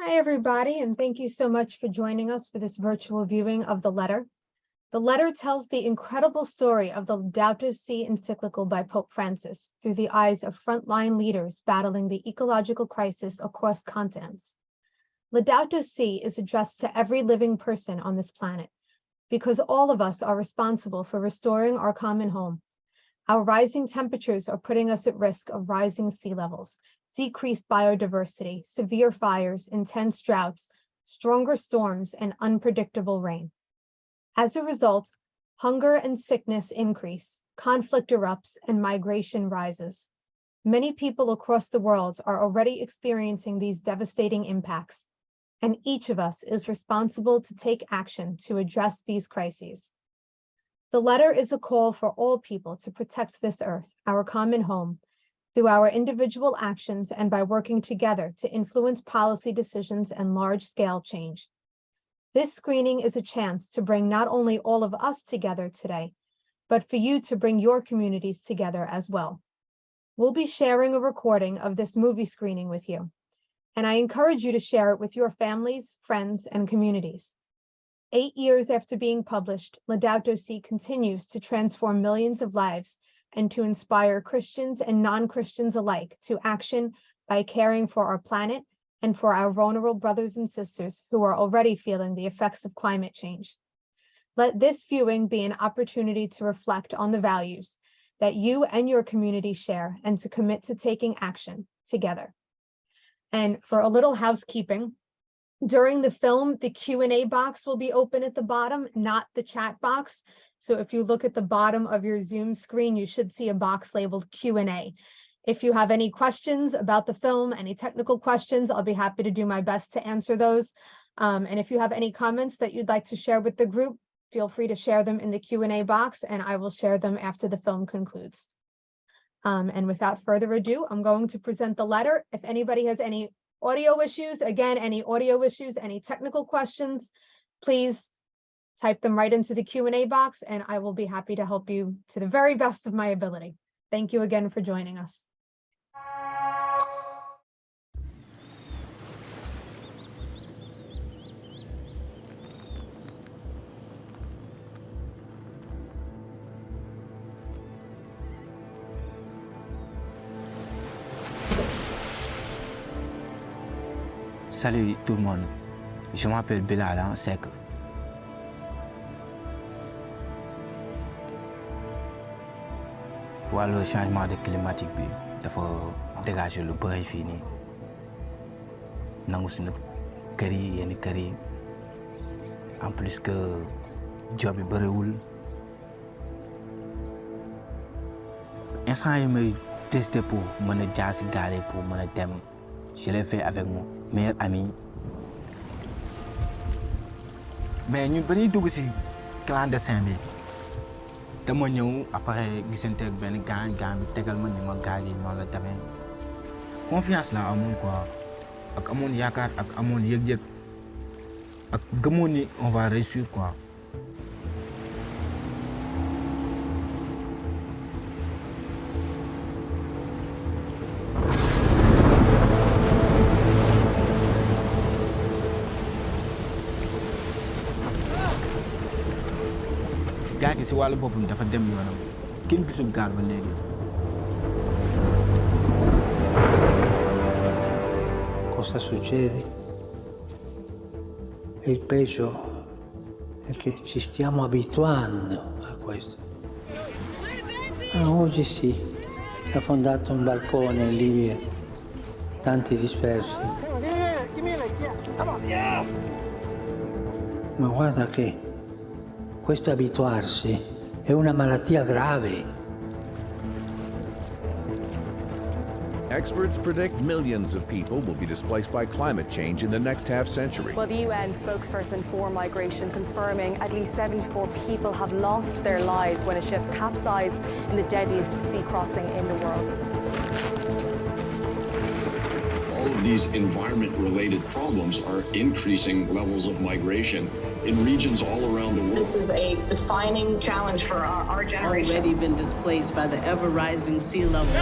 Hi, everybody, and thank you so much for joining us for this virtual viewing of The Letter. The Letter tells the incredible story of the Laudato Si encyclical by Pope Francis through the eyes of frontline leaders battling the ecological crisis across continents. Laudato Si is addressed to every living person on this planet because all of us are responsible for restoring our common home. Our rising temperatures are putting us at risk of rising sea levels, decreased biodiversity, severe fires, intense droughts, stronger storms, and unpredictable rain. As a result, hunger and sickness increase, conflict erupts, and migration rises. Many people across the world are already experiencing these devastating impacts, and each of us is responsible to take action to address these crises. The letter is a call for all people to protect this earth, our common home, through our individual actions and by working together to influence policy decisions and large-scale change. This screening is a chance to bring not only all of us together today, but for you to bring your communities together as well. We'll be sharing a recording of this movie screening with you, and I encourage you to share it with your families, friends, and communities. 8 years after being published, Laudato Si continues to transform millions of lives and to inspire Christians and non-Christians alike to action by caring for our planet and for our vulnerable brothers and sisters who are already feeling the effects of climate change. Let this viewing be an opportunity to reflect on the values that you and your community share and to commit to taking action together. And for a little housekeeping, during the film, the Q&A box will be open at the bottom, not the chat box. So if you look at the bottom of your Zoom screen, you should see a box labeled Q&A. If you have any questions about the film, any technical questions, I'll be happy to do my best to answer those. And if you have any comments that you'd like to share with the group, feel free to share them in the Q&A box, and I will share them after the film concludes. And without further ado, I'm going to present the letter. If anybody has any audio issues, again, any audio issues, any technical questions, please type them right into the Q&A box, and I will be happy to help you to the very best of my ability. Thank you again for joining us. Salut tout le monde, je m'appelle Bilal Seck. Le changement de climatique bi dafa dégager lu bëri fii nii nangu suñu kër yi yenn kër yi en plus que job bi bëriwul instant yi may testé pour mën a jaar si gaal yi pour mën a dem. Je l'ai fait avec mon meilleur ami. Mais ñun ba ñuy dugg ci clandestin bi dama ñëw après gisante ak benn gaan bi tegal ma ni ma gaal yi noonu la demee confiance la amoon quoi ak amoon yaakaar ak amoon yëg-yëg ak gëmoon ni on va réussir quoi. gaal gi si wàllu boppam dafa dem yoonam kenn gisul gaal ba léegi. Cosa succede? E il peggio è che ci stiamo abituando a questo. Oggi sì, è affondato un barcone lì, tanti dispersi. Ma guarda che questo abituarsi è una malattia grave. Experts predict millions of people will be displaced by climate change in the next half century. Well, the UN spokesperson for migration confirming at least 74 people have lost their lives when a ship capsized in the deadliest sea crossing in the world. All of these environment-related problems are increasing levels of migration in regions all around the world. This is a defining challenge for our generation. Already been displaced by the ever-rising sea levels.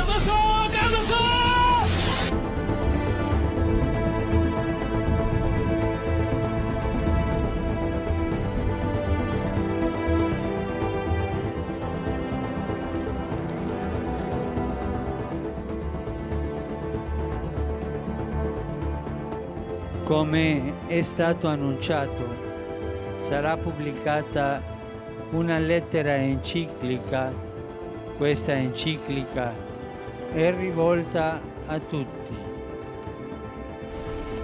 Come è stato annunciato, sarà pubblicata una lettera enciclica. Questa enciclica è rivolta a tutti.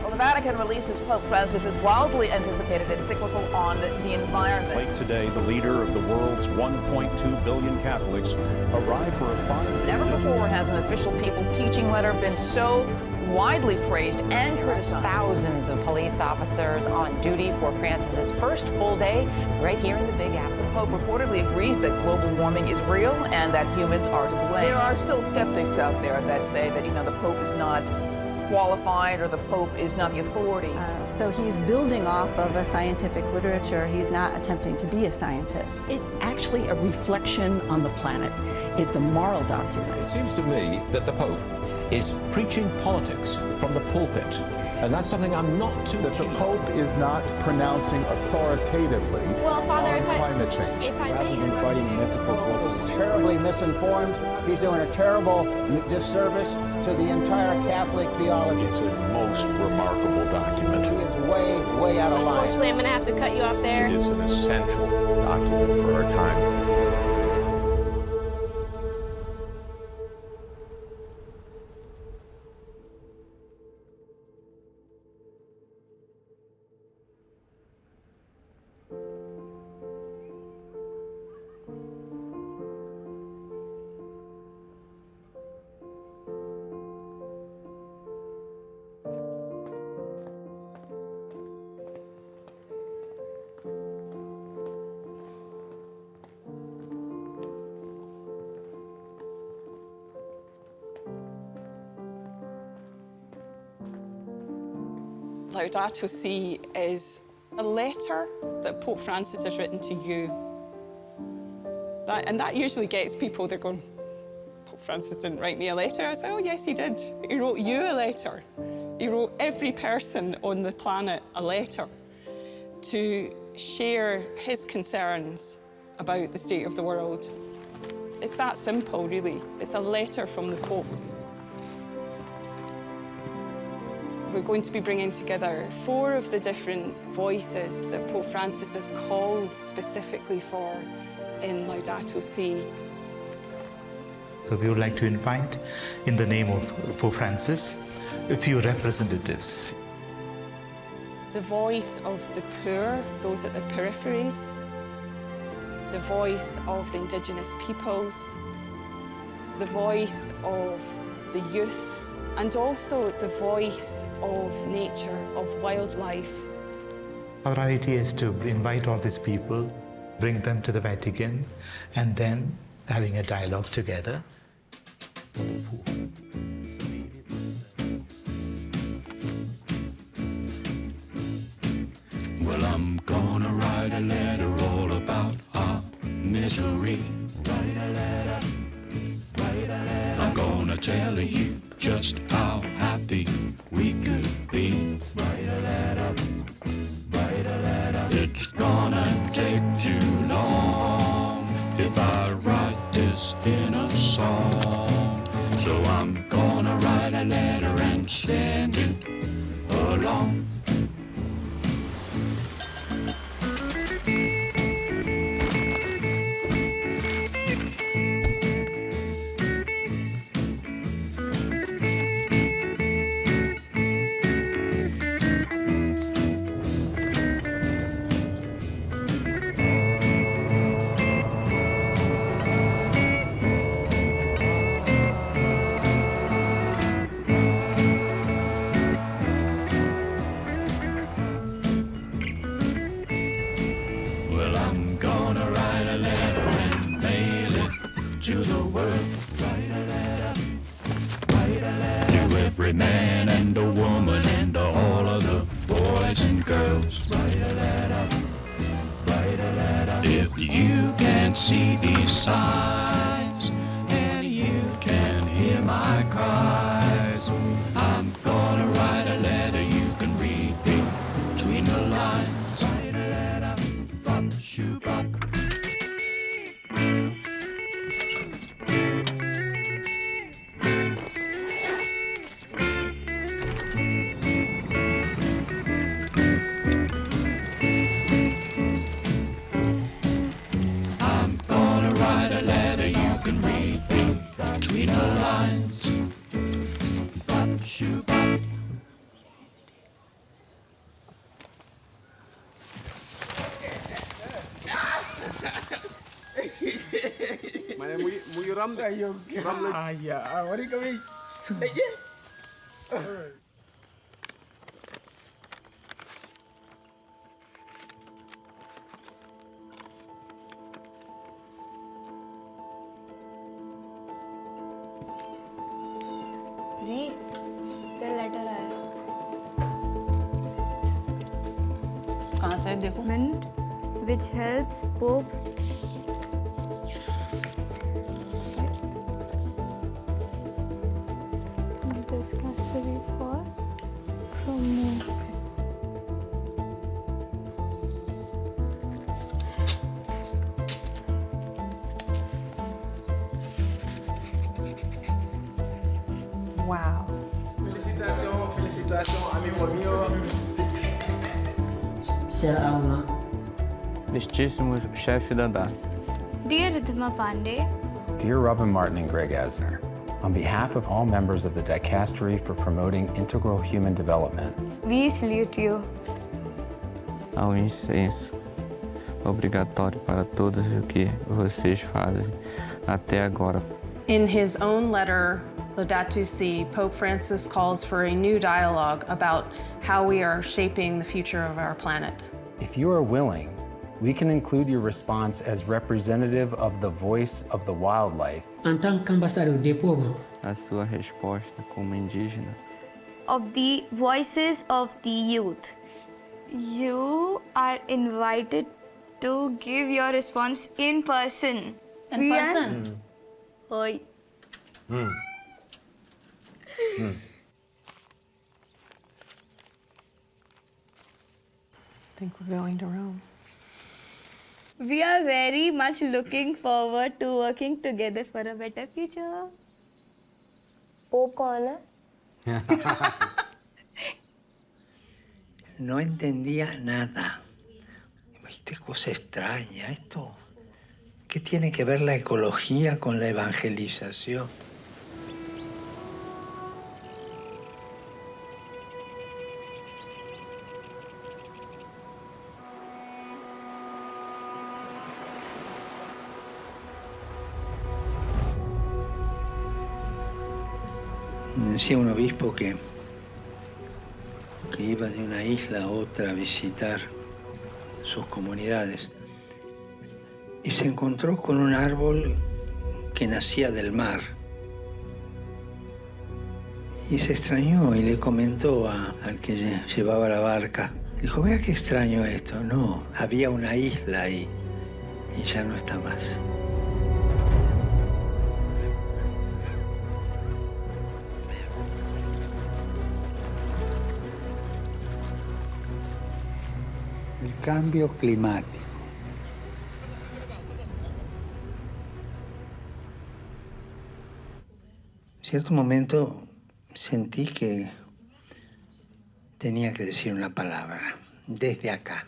Well, the Vatican releases Pope Francis' wildly anticipated encyclical on the environment. Late today, the leader of the world's 1.2 billion Catholics arrived for a final... Never before has an official papal teaching letter been so widely praised and criticized. Thousands of police officers on duty for Francis's first full day right here in the Big Apple. The Pope reportedly agrees that global warming is real and that humans are to blame. There are still skeptics out there that say that, the Pope is not qualified or the Pope is not the authority. So he's building off of a scientific literature. He's not attempting to be a scientist. It's actually a reflection on the planet. It's a moral document. It seems to me that the Pope is preaching politics from the pulpit. And that's something I'm not too That the Pope is not pronouncing authoritatively on climate change. Rather than fighting mythical forces. He's terribly misinformed. He's doing a terrible disservice to the entire Catholic theology. It's a most remarkable document. He is way, way out of line. Unfortunately, I'm going to have to cut you off there. It is an essential document for our time. Laudato Si is a letter that Pope Francis has written to you. That usually gets people, they're going, Pope Francis didn't write me a letter. I say, oh yes, he did. He wrote you a letter. He wrote every person on the planet a letter to share his concerns about the state of the world. It's that simple, really. It's a letter from the Pope. We're going to be bringing together 4 of the different voices that Pope Francis has called specifically for in Laudato Si. So we would like to invite, in the name of Pope Francis, a few representatives. The voice of the poor, those at the peripheries, the voice of the indigenous peoples, the voice of the youth, and also the voice of nature, of wildlife. Our idea is to invite all these people, bring them to the Vatican, and then having a dialogue together. Well, I'm gonna write a letter all about our misery. Write a letter. I'm gonna tell you just how happy we could be. Write a letter. It's gonna take too long if I write this in a song. So I'm gonna write a letter and send it along. To the world, write a letter, to every man and a woman and all of the boys and girls. Write a letter, if you can see these signs and you can hear my cries, I'm gonna write a letter you can read between the lines. Write a letter, bop, shoo, bop. Mana mu ram dah yo. Ram lagi. Ya, mari kami. Alright. री तेरा letter आया कहाँ से देखो which helps Pope this custody for from me. Wow. Félicitations, amigo mío. Será uma. Distíssimo chefe da DAR. Dear Ridhima Pandey, Dear Robin Martin and Greg Asner, on behalf of all members of the Dicastery for Promoting Integral Human Development, we salute you. Ao incenso obrigatório para todos o que vocês fazem até agora. In his own letter, Laudato Si, Pope Francis calls for a new dialogue about how we are shaping the future of our planet. if you are willing, we can include your response as representative of the voice of the wildlife. En tant qu'ambassadeur des pauvres, A sua resposta como indígena. Of the voices of the youth. You are invited to give your response in person. In person? Oi. I think we're going to Rome. We are very much looking forward to working together for a better future. Pope कौन है? No entendía nada. Qué cosa extraña esto. ¿Qué tiene que ver la ecología con la evangelización? Decía un obispo que iba de una isla a otra a visitar sus comunidades y se encontró con un árbol que nacía del mar. Y se extrañó y le comentó al que llevaba la barca. Dijo, vea qué extraño esto. No, había una isla ahí y ya no está más. El cambio climático. En cierto momento sentí que tenía que decir una palabra, desde acá.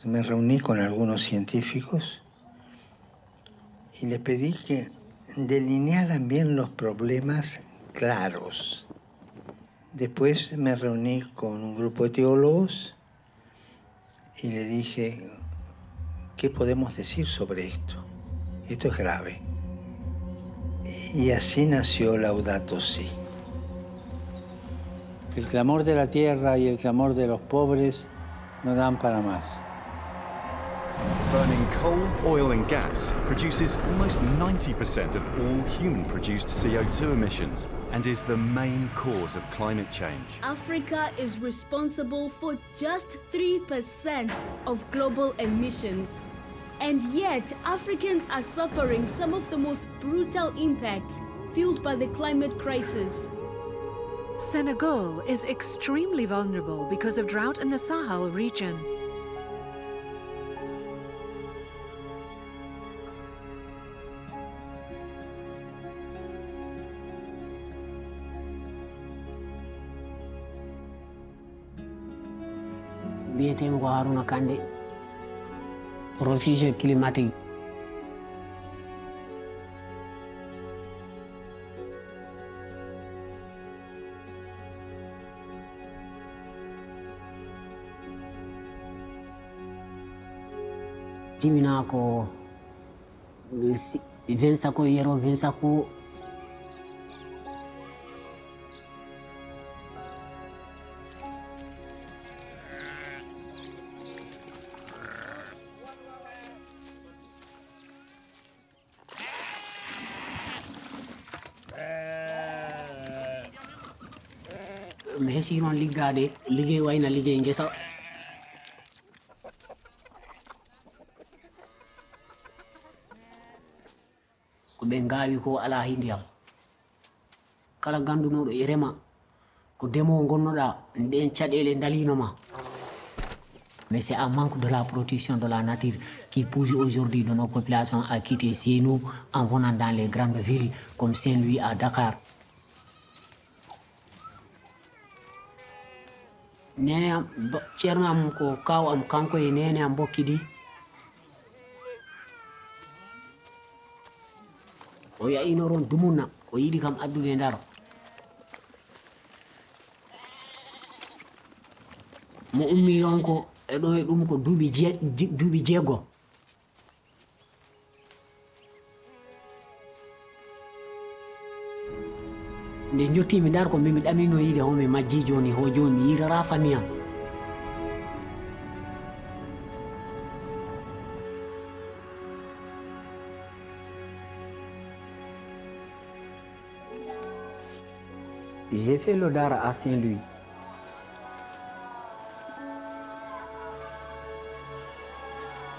Me reuní con algunos científicos y les pedí que delinearan bien los problemas claros. Después me reuní con un grupo de teólogos y le dije, ¿qué podemos decir sobre esto? Esto es grave. Y así nació Laudato Si. El clamor de la tierra y el clamor de los pobres no dan para más. Burning coal, oil and gas produces almost 90% of all human-produced CO2 emissions and is the main cause of climate change. Africa is responsible for just 3% of global emissions. And yet, Africans are suffering some of the most brutal impacts fueled by the climate crisis. Senegal is extremely vulnerable because of drought in the Sahel region. mbiyetemi ko Haruna Kande, réfugié climatique. timina ko 20 sako yero 20 sako mi hesiron liggade liggey wayna liggey ngesa ko ɓe ngawi ko ala hindiyam kala gandunoɗo e rema ko demowo gonnoɗa nden caɗele dalinoma. Mais c'est un manque de la protection de la nature qui pousse aujourd'hui de nos populations à quitter chez nous en venant dans les grandes villes comme Saint-Louis à Dakar. Nene am ceerno am ko kaw am kanko e nene am bokkidi o yayino ron dumuna o yiɗi kam addude ndaro mo ummi on ko e ɗo e ɗum ko duuɓi jeego nde jottimi ndar ko mimi ɗamino yiide homi majji joni ho joni mi yirara famille am J'ai fait le Dara à Saint-Louis.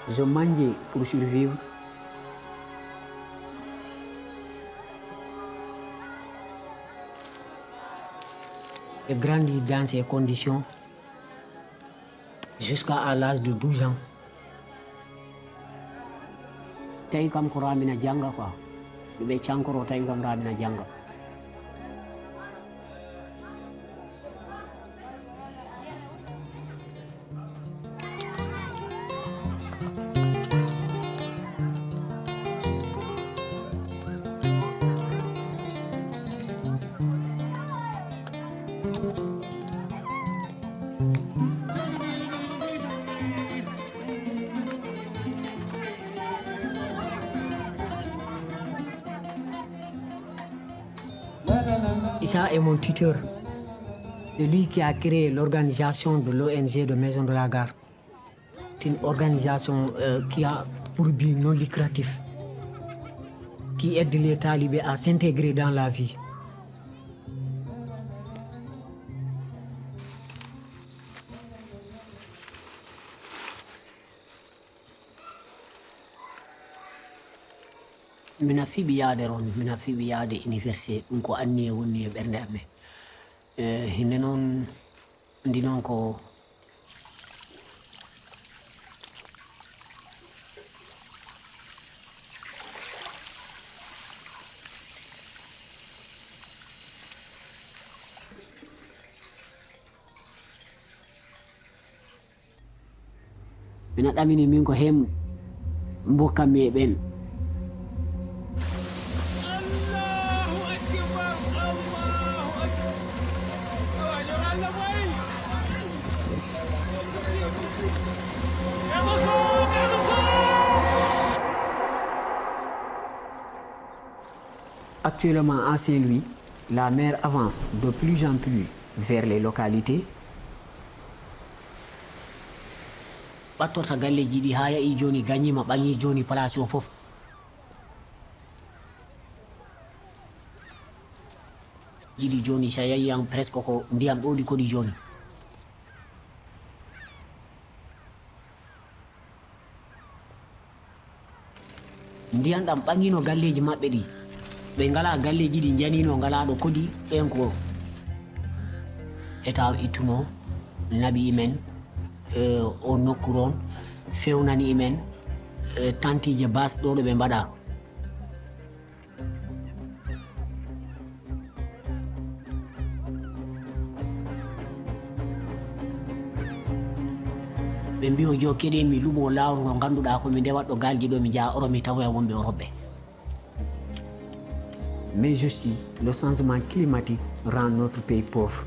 Je mangeais pour survivre. J'ai grandi dans ces conditions jusqu'à l'âge de 12 ans. Tawi kam ko ramina janga quoi. Ɓe cankoro tawi kam ramina janga. Issa est mon tuteur. C'est lui qui a créé l'organisation de l'ONG de Maison de la Gare. C'est une organisation qui a pour but non lucratif, qui aide les talibés à s'intégrer dans la vie. Mina fiɓi yaade ron mina fiɓi yaade université ɗum ko anni e wonni e ɓernde amen hinde noon ndi noon ko mina ɗamini min ko hem mbokkami e ɓen. Actuellement à Saint-Louis, la mer avance de plus en plus vers les localités. Ɓattorta galleji ɗi ha yahi joni gagnima ɓaŋi joni place o fof. Jiɗi joni sa yahi yan presque ko ndiyam ɗoɗi koɗi joni. Ndiyam ɗam ɓaŋino galleji maɓɓe ɗi. Ɓe ngala galleji ɗi janino ngalaɗo kodi ɓen ko état ittuno naɓi men o nokku on fewnani men tantije bas ɗo ɗo ɓe mbaɗa. ɓe mbi o jo keɗen mi luɓo lawol ngol ganduɗa komi ndewatɗo galji ɗo mi jaa oro mi tawoya wonɓe Europe. Mais aussi, le changement climatique rend notre pays pauvre.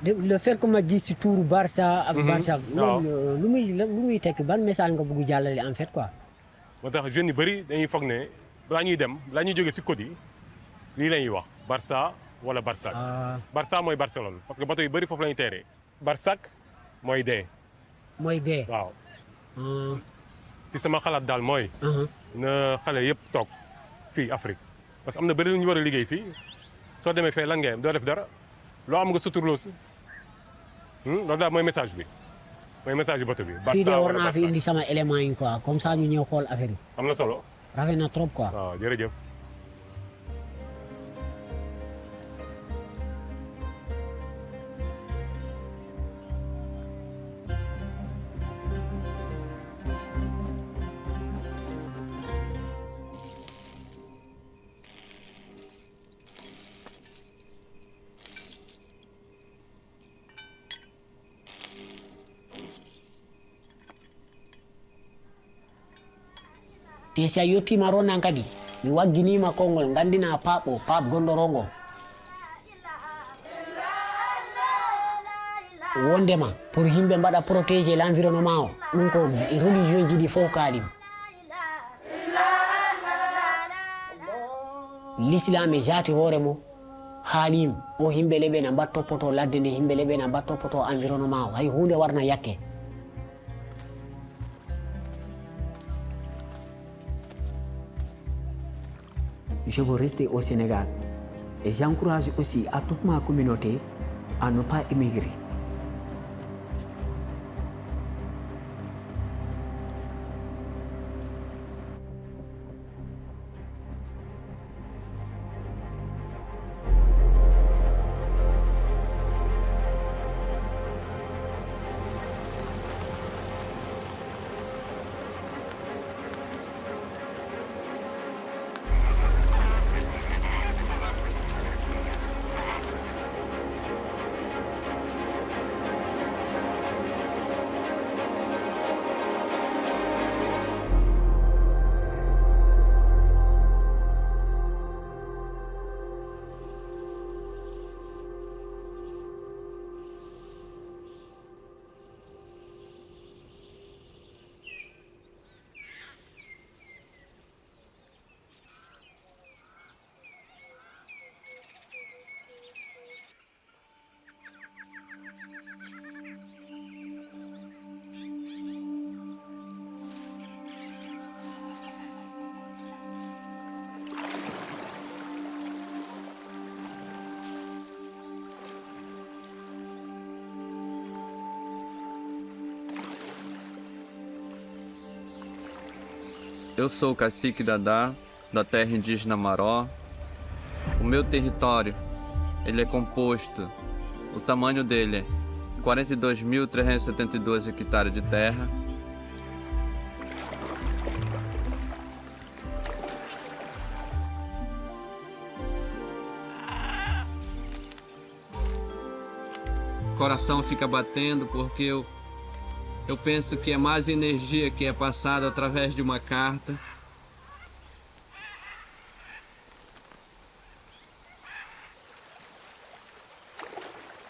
le fait que ma gis si tuuru Barça ak Barça loolu lu muy tekki ban message nga bëgg jàllale en fait quoi. moo tax jeunes yu bëri dañuy foog ne balaa ñuy dem balaa ñuy jógee si côte yi lii la ñuy wax Barça wala Barsac. Barça mooy Barcelone parce que bateau yu bëri foofu la ñuy teeree. Barsac mooy dee. mooy dee. waaw. ci sama xalaat daal mooy. na xale yëpp toog fii Afrique parce que am na bëri lu ñu war a liggéey fii soo demee fee lan ngeen doo def dara loo am nga suturloo si loolu daal mooy message bi mooy message bi bateau bi. fii de war naa fi indi sama élément yi quoi comme ça ñu ñëw xool affaire yi. am na solo. rafet na trop quoi. waaw jërëjëf. te si a yettima ronan kadi mi wagginima konngol gandina paap gondorongo wondema pour yimɓe mbaɗa protéger l'environnement o ɗum ko religion ji ɗi fof kaalim l'islam e jaati hoore mo haalim o yimɓe leɓe na mbat toppoto ladde nde yimɓe leɓe na mbat toppoto environnement o hay hunde warna yakke. Je veux rester au Sénégal et j'encourage aussi à toute ma communauté à ne pas émigrer. Eu sou o cacique Dadá, da terra indígena Maró. O meu território, ele é composto, o tamanho dele é 42.372 hectares de terra. O coração fica batendo porque eu penso que é mais energia que é passada através de uma carta.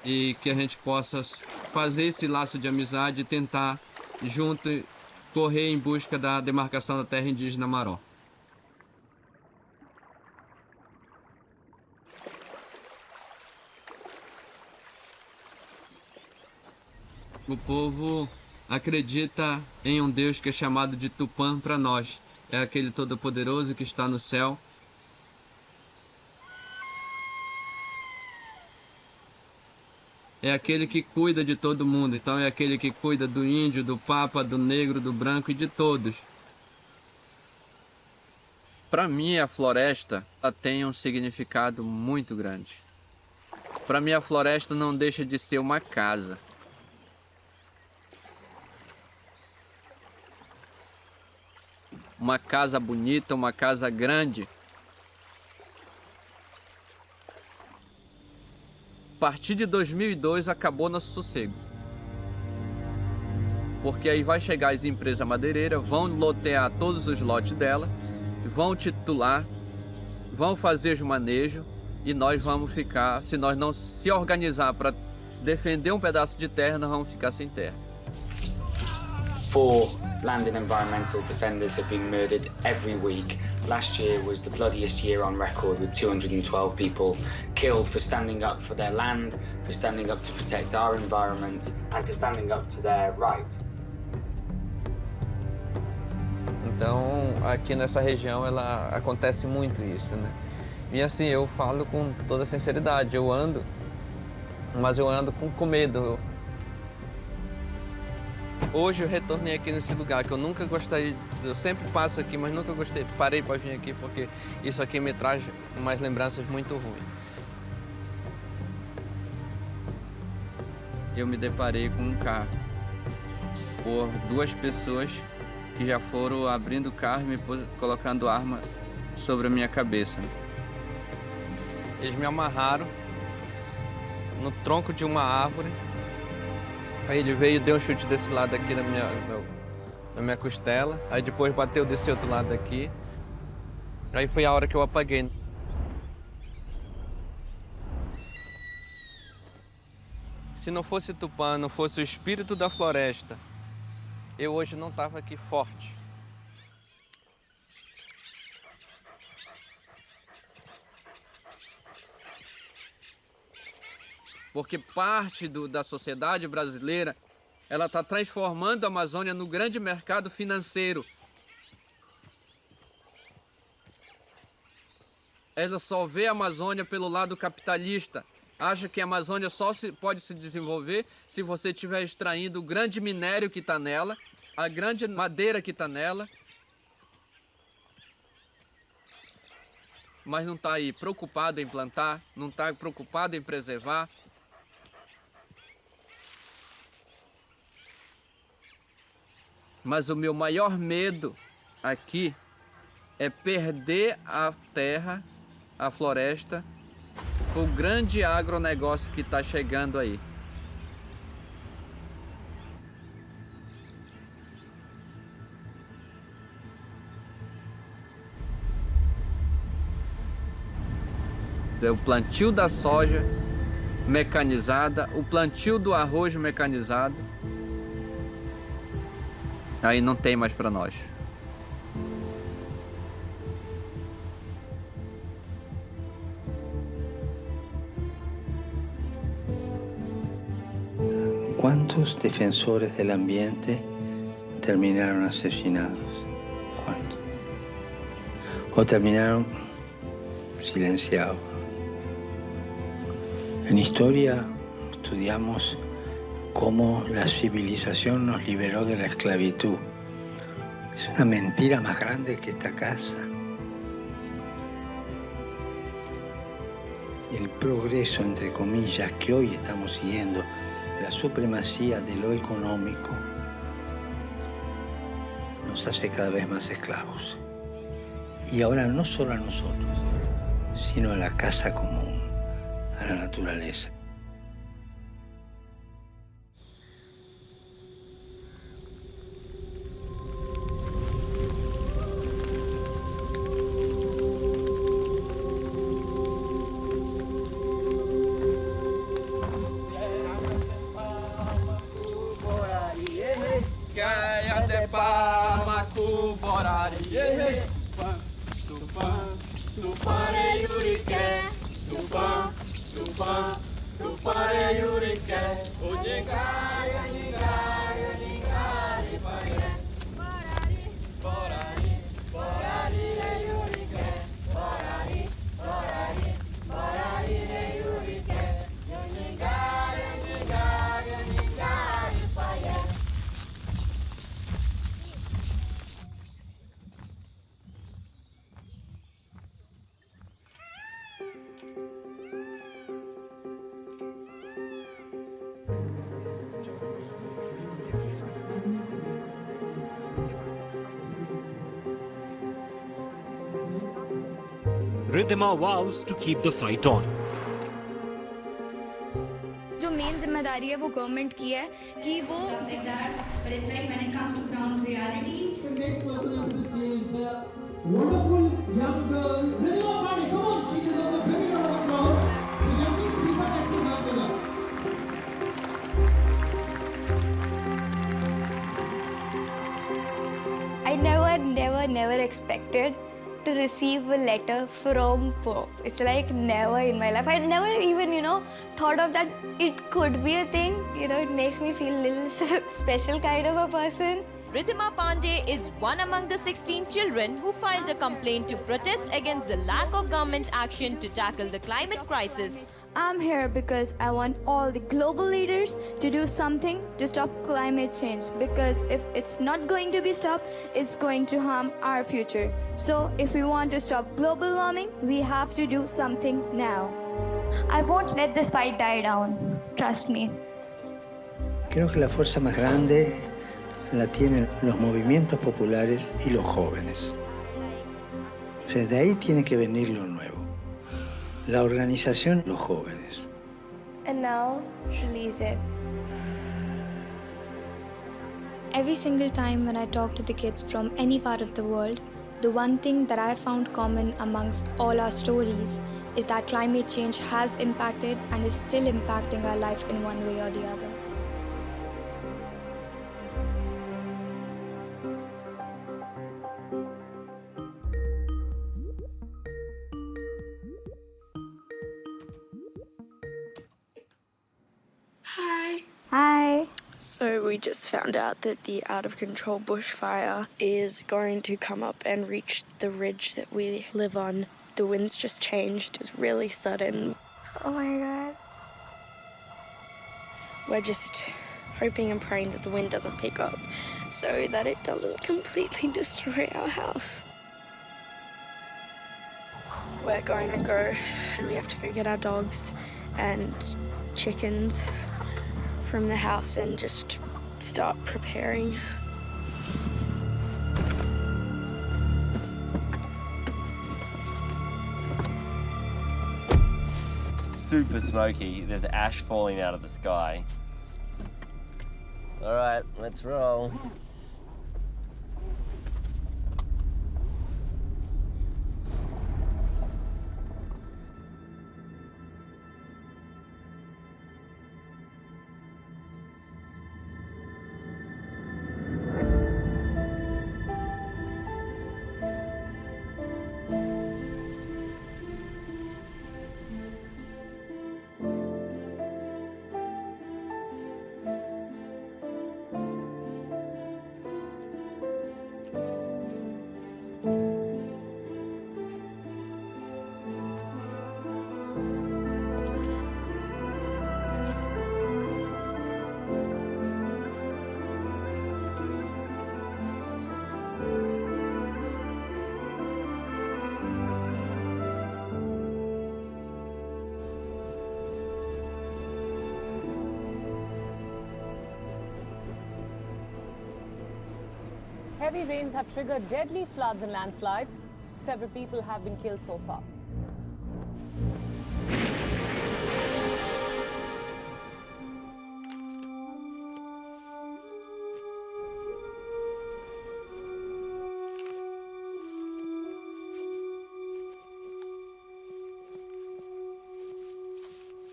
E que a gente possa fazer esse laço de amizade e tentar, junto, correr em busca da demarcação da terra indígena Maró. O povo acredita em um Deus que é chamado de Tupã para nós. É aquele todo-poderoso que está no céu. É aquele que cuida de todo mundo. Então é aquele que cuida do índio, do papa, do negro, do branco e de todos. Para mim, a floresta ela tem um significado muito grande. Para mim, a floresta não deixa de ser uma casa. Uma casa bonita, uma casa grande. A partir de 2002 acabou nosso sossego. Porque aí vai chegar as empresas madeireiras, vão lotear todos os lotes dela, vão titular, vão fazer os manejos e nós vamos ficar, se nós não se organizar para defender pedaço de terra, nós vamos ficar sem terra. 4 land and environmental defenders have been murdered every week. Last year was the bloodiest year on record, with 212 people killed for standing up for their land, for standing up to protect our environment, and for standing up to their rights. Então, aqui nessa região, acontece muito isso, né? E assim, eu falo com toda sinceridade, eu ando, mas eu ando com medo. Hoje eu retornei aqui nesse lugar que eu nunca gostaria, eu sempre passo aqui, mas nunca gostei, parei para vir aqui porque isso aqui me traz umas lembranças muito ruins. Eu me deparei com um carro por 2 pessoas que já foram abrindo o carro e me colocando arma sobre a minha cabeça. Eles me amarraram no tronco de uma árvore. Aí ele veio e deu um chute desse lado aqui na minha costela. Aí depois bateu desse outro lado aqui. Aí foi a hora que eu apaguei. Se não fosse Tupã, não fosse o espírito da floresta, eu hoje não estava aqui forte. Porque parte da sociedade brasileira, ela está transformando a Amazônia no grande mercado financeiro. Ela só vê a Amazônia pelo lado capitalista. Acha que a Amazônia só pode se desenvolver se você estiver extraindo o grande minério que está nela, a grande madeira que está nela. Mas não está aí preocupado em plantar, não está preocupado em preservar. Mas o meu maior medo aqui é perder a terra, a floresta, com o grande agronegócio que está chegando aí. É o plantio da soja mecanizada, o plantio do arroz mecanizado. Aí não tem mais para nós. ¿Cuántos defensores del ambiente terminaron asesinados? ¿Cuántos? O terminaron silenciados. En historia estudiamos cómo la civilización nos liberó de la esclavitud. Es una mentira más grande que esta casa. El progreso, entre comillas, que hoy estamos siguiendo, la supremacía de lo económico, nos hace cada vez más esclavos. Y ahora no solo a nosotros, sino a la casa común, a la naturaleza. Ridhima vows to keep the fight on. जो main जिम्मेदारी है वो government की है कि वो but it's like when it comes to ground reality. The next person on the stage is the wonderful young girl Ridhima Pani. Come on, she deserves a very round of applause. The youngest people that we have with us. never expected to receive a letter from Pope. It's like never in my life. I never even, thought of that it could be a thing. It makes me feel a little special kind of a person. Ridhima Pandey is one among the 16 children who filed a complaint to protest against the lack of government action to tackle the climate crisis. I'm here because I want all the global leaders to do something to stop climate change, because if it's not going to be stopped, it's going to harm our future. So if we want to stop global warming, we have to do something now. I won't let this fight die down. Trust me. Creo que la fuerza más grande la tienen los movimientos populares y los jóvenes. O sea, de ahí tiene que venir lo nuevo. La organización, los jóvenes. And now, release it. Every single time when I talk to the kids from any part of the world, the one thing that I found common amongst all our stories is that climate change has impacted and is still impacting our life in one way or the other. Hi. So we just found out that the out-of-control bushfire is going to come up and reach the ridge that we live on. The wind's just changed. It's really sudden. Oh my God. We're just hoping and praying that the wind doesn't pick up so that it doesn't completely destroy our house. We're going to go and we have to go get our dogs and chickens from the house and just start preparing. Super smoky. There's ash falling out of the sky. All right, let's roll. Heavy rains have triggered deadly floods and landslides. Several people have been killed so far.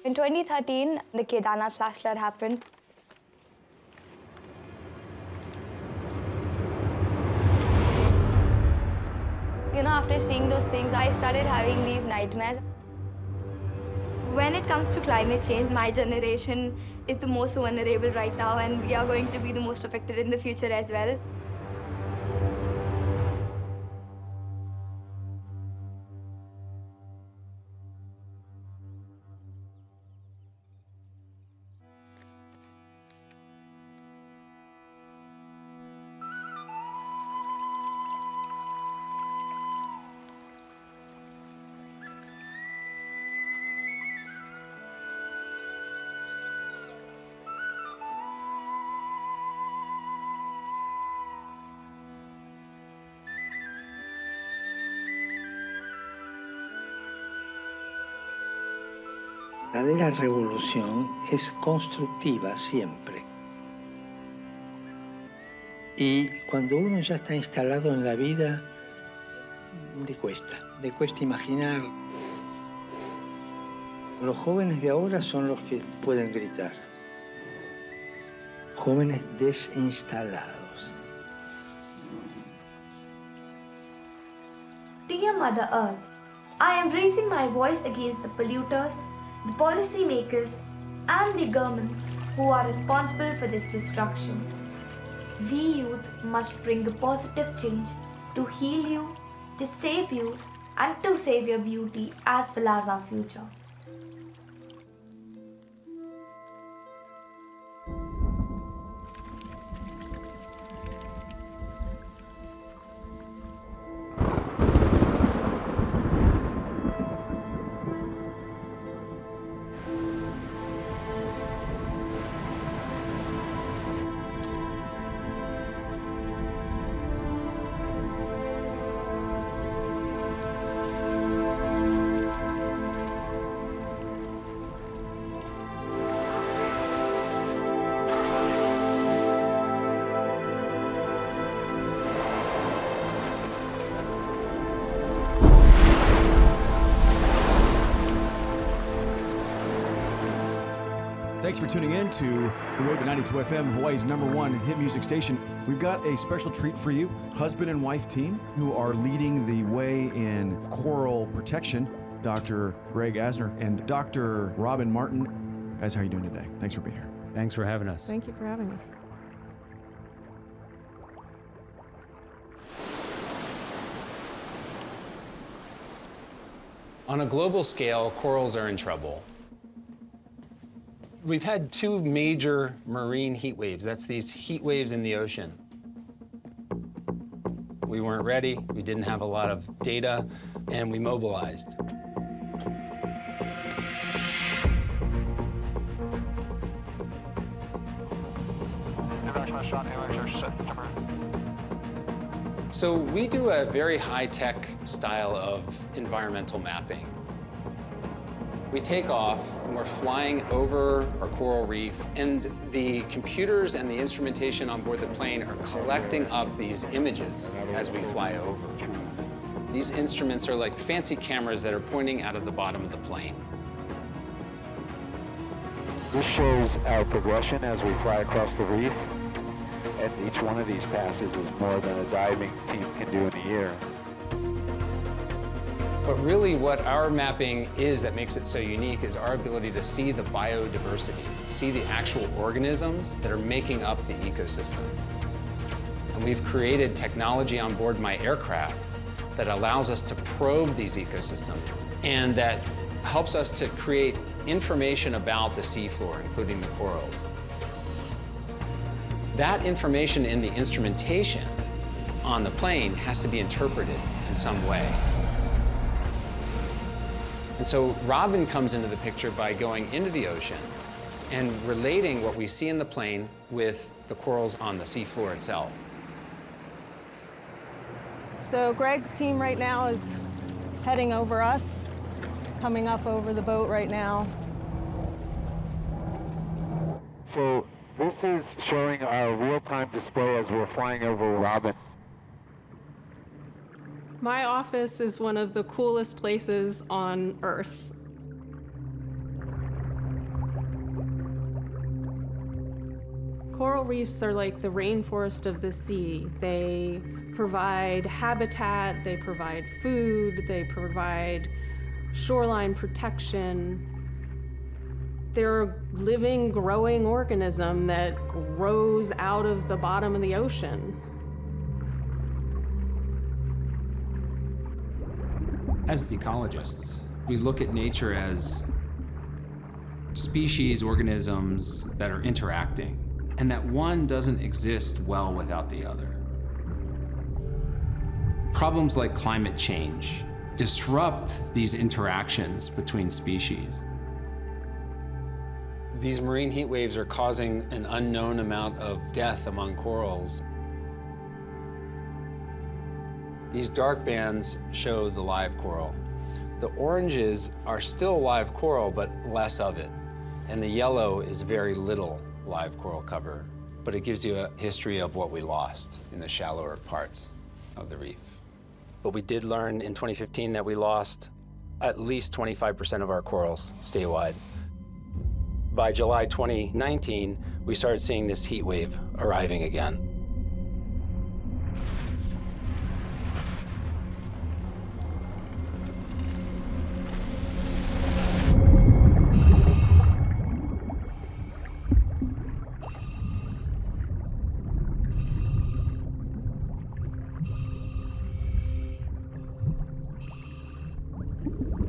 In 2013, the Kedarnath flash flood happened. After seeing those things, I started having these nightmares. When it comes to climate change, my generation is the most vulnerable right now, and we are going to be the most affected in the future as well. La verdadera revolución es constructiva siempre. Y cuando uno ya está instalado en la vida, le cuesta imaginar. Los jóvenes de ahora son los que pueden gritar. Jóvenes desinstalados. Dear Mother Earth, I am raising my voice against the polluters, the policymakers, and the governments who are responsible for this destruction. We youth must bring a positive change to heal you, to save you, and to save your beauty as well as our future. Thanks for tuning in to The Wave at 92 FM, Hawaii's #1 hit music station. We've got a special treat for you. Husband and wife team who are leading the way in coral protection, Dr. Greg Asner and Dr. Robin Martin. Guys, how are you doing today? Thanks for being here. Thanks for having us. Thank you for having us. On a global scale, corals are in trouble. We've had 2 major marine heat waves. That's these heat waves in the ocean. We weren't ready, we didn't have a lot of data, and we mobilized. So we do a very high-tech style of environmental mapping. We take off and we're flying over our coral reef, and the computers and the instrumentation on board the plane are collecting up these images as we fly over. These instruments are like fancy cameras that are pointing out of the bottom of the plane. This shows our progression as we fly across the reef, and each one of these passes is more than a diving team can do in a year. But really what our mapping is that makes it so unique is our ability to see the biodiversity, see the actual organisms that are making up the ecosystem. And we've created technology on board my aircraft that allows us to probe these ecosystems and that helps us to create information about the seafloor, including the corals. That information in the instrumentation on the plane has to be interpreted in some way. And so Robin comes into the picture by going into the ocean and relating what we see in the plane with the corals on the seafloor itself. So Greg's team right now is heading over us, coming up over the boat right now. So this is showing our real-time display as we're flying over Robin. My office is one of the coolest places on Earth. Coral reefs are like the rainforest of the sea. They provide habitat, they provide food, they provide shoreline protection. They're a living, growing organism that grows out of the bottom of the ocean. As ecologists, we look at nature as species, organisms that are interacting, and that one doesn't exist well without the other. Problems like climate change disrupt these interactions between species. These marine heat waves are causing an unknown amount of death among corals. These dark bands show the live coral. The oranges are still live coral, but less of it. And the yellow is very little live coral cover, but it gives you a history of what we lost in the shallower parts of the reef. But we did learn in 2015 that we lost at least 25% of our corals statewide. By July 2019, we started seeing this heat wave arriving again.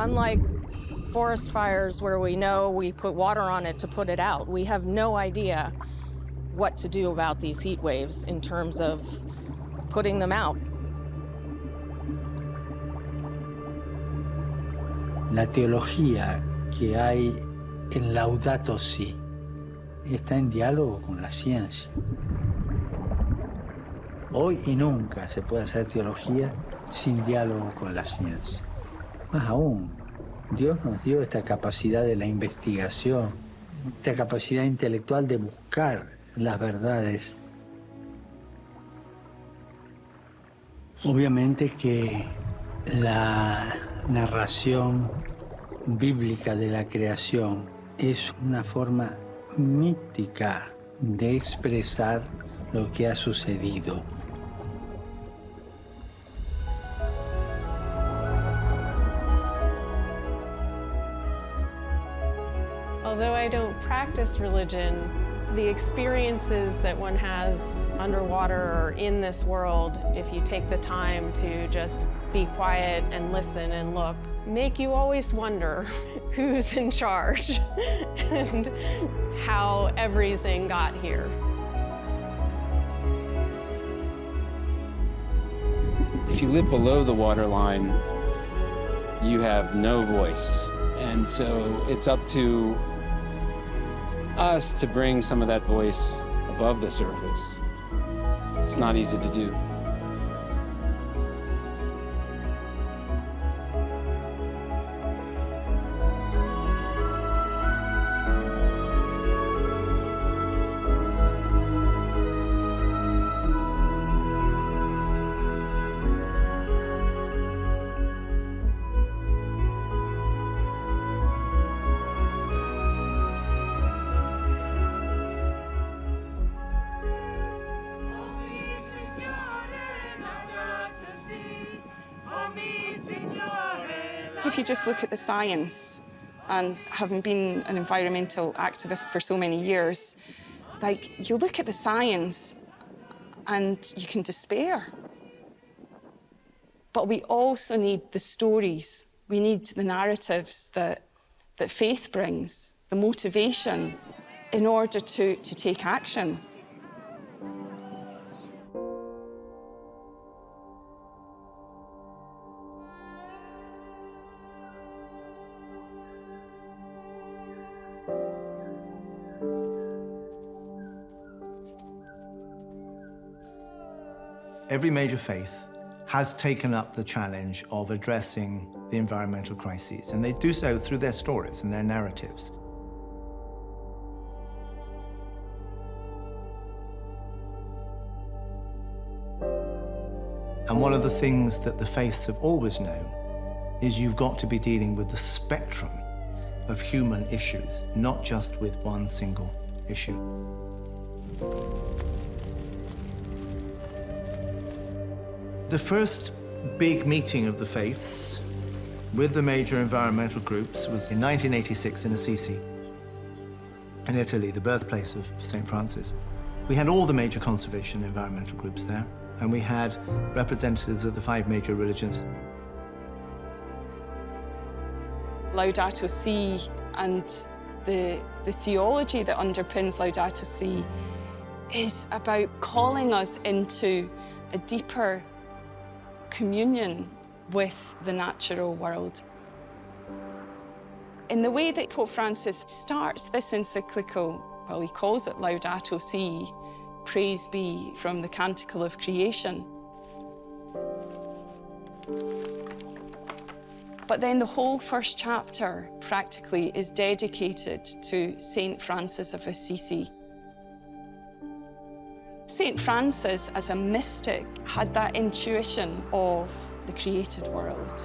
Unlike forest fires where we know we put water on it to put it out, we have no idea what to do about these heat waves in terms of putting them out. La teología que hay en Laudato Si está en diálogo con la ciencia. Hoy y nunca se puede hacer teología sin diálogo con la ciencia. Más aún, Dios nos dio esta capacidad de la investigación, esta capacidad intelectual de buscar las verdades. Obviamente que la narración bíblica de la creación es una forma mítica de expresar lo que ha sucedido. Although I don't practice religion, the experiences that one has underwater or in this world, if you take the time to just be quiet and listen and look, make you always wonder who's in charge and how everything got here. If you live below the waterline, you have no voice. And so it's up to us to bring some of that voice above the surface. It's not easy to do. If you just look at the science, and having been an environmental activist for so many years, like, you look at the science and you can despair. But we also need the stories. We need the narratives that faith brings, the motivation in order to take action. Every major faith has taken up the challenge of addressing the environmental crises, and they do so through their stories and their narratives. And one of the things that the faiths have always known is you've got to be dealing with the spectrum of human issues, not just with one single issue. The first big meeting of the faiths with the major environmental groups was in 1986 in Assisi, in Italy, the birthplace of St. Francis. We had all the major conservation environmental groups there, and we had representatives of the 5 major religions. Laudato Si and the theology that underpins Laudato Si is about calling us into a deeper communion with the natural world. In the way that Pope Francis starts this encyclical, well, he calls it Laudato Si, praise be, from the Canticle of Creation. But then the whole first chapter, practically, is dedicated to St. Francis of Assisi. St. Francis, as a mystic, had that intuition of the created world.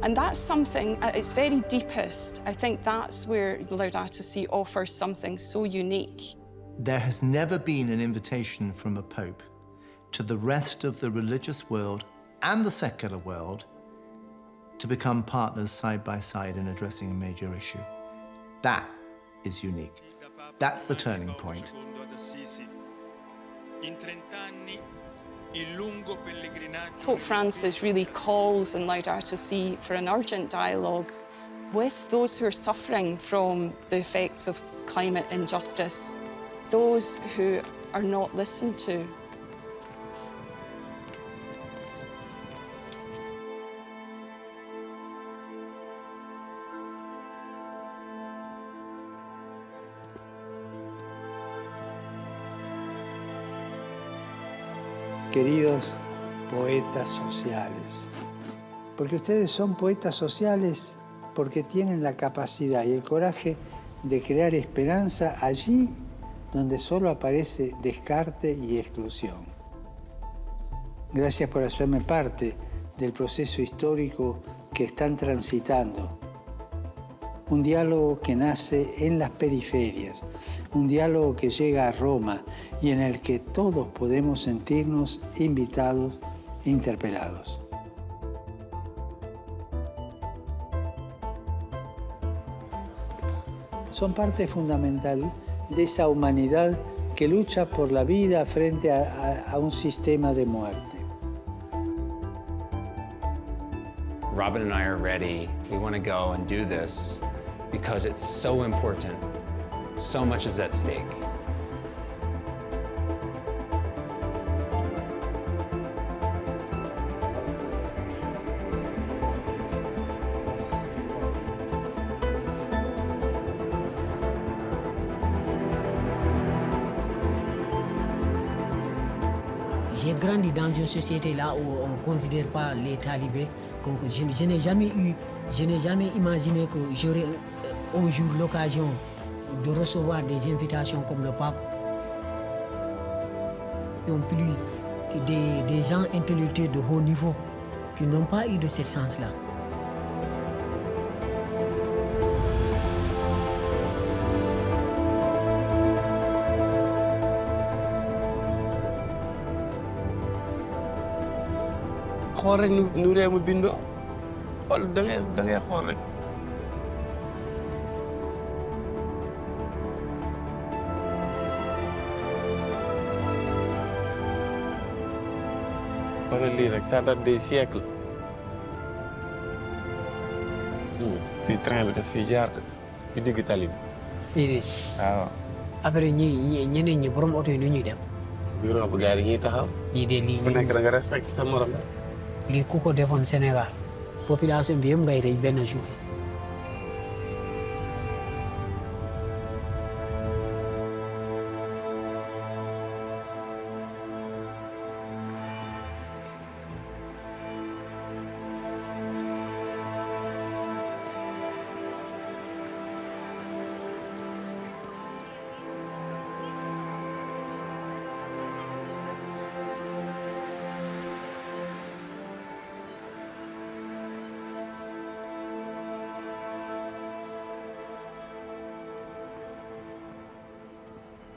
And that's something, at its very deepest, I think that's where Laudato Si offers something so unique. There has never been an invitation from a pope to the rest of the religious world and the secular world to become partners side by side in addressing a major issue. That is unique. That's the turning point. Pope Francis really calls in Laudato Si for an urgent dialogue with those who are suffering from the effects of climate injustice, those who are not listened to. Queridos poetas sociales, porque ustedes son poetas sociales porque tienen la capacidad y el coraje de crear esperanza allí donde solo aparece descarte y exclusión. Gracias por hacerme parte del proceso histórico que están transitando. Un diálogo que nace en las periferias, un diálogo que llega a Roma y en el que todos podemos sentirnos invitados e interpelados. Son parte fundamental de esa humanidad que lucha por la vida frente a un sistema de muerte. Robin and I are ready. We want to go and do this because it's so important. So much is at stake. J'ai grandi dans une société là où on ne considère pas les talibés. Donc je n'ai jamais imaginé que j'aurais un jour l'occasion de recevoir des invitations comme le pape. Non plus que des gens intellectuels de haut niveau qui n'ont pas eu de ce sens-là. xool rek nu réew mi bindoo xool da ngay xool rek. xoolal lii rek ça date des siècles. fii train bi daf fii jaar fi digg tali bi. fii de. waaw. après ñeneen ñi borom oto yi nu ñuy def. bu romb gars yi dañuy taxaw. ñii de lii ku nekk da nga respecté sa morom. lii ku ko defoon Sénégal population bi yëpp ngay rey benn jour.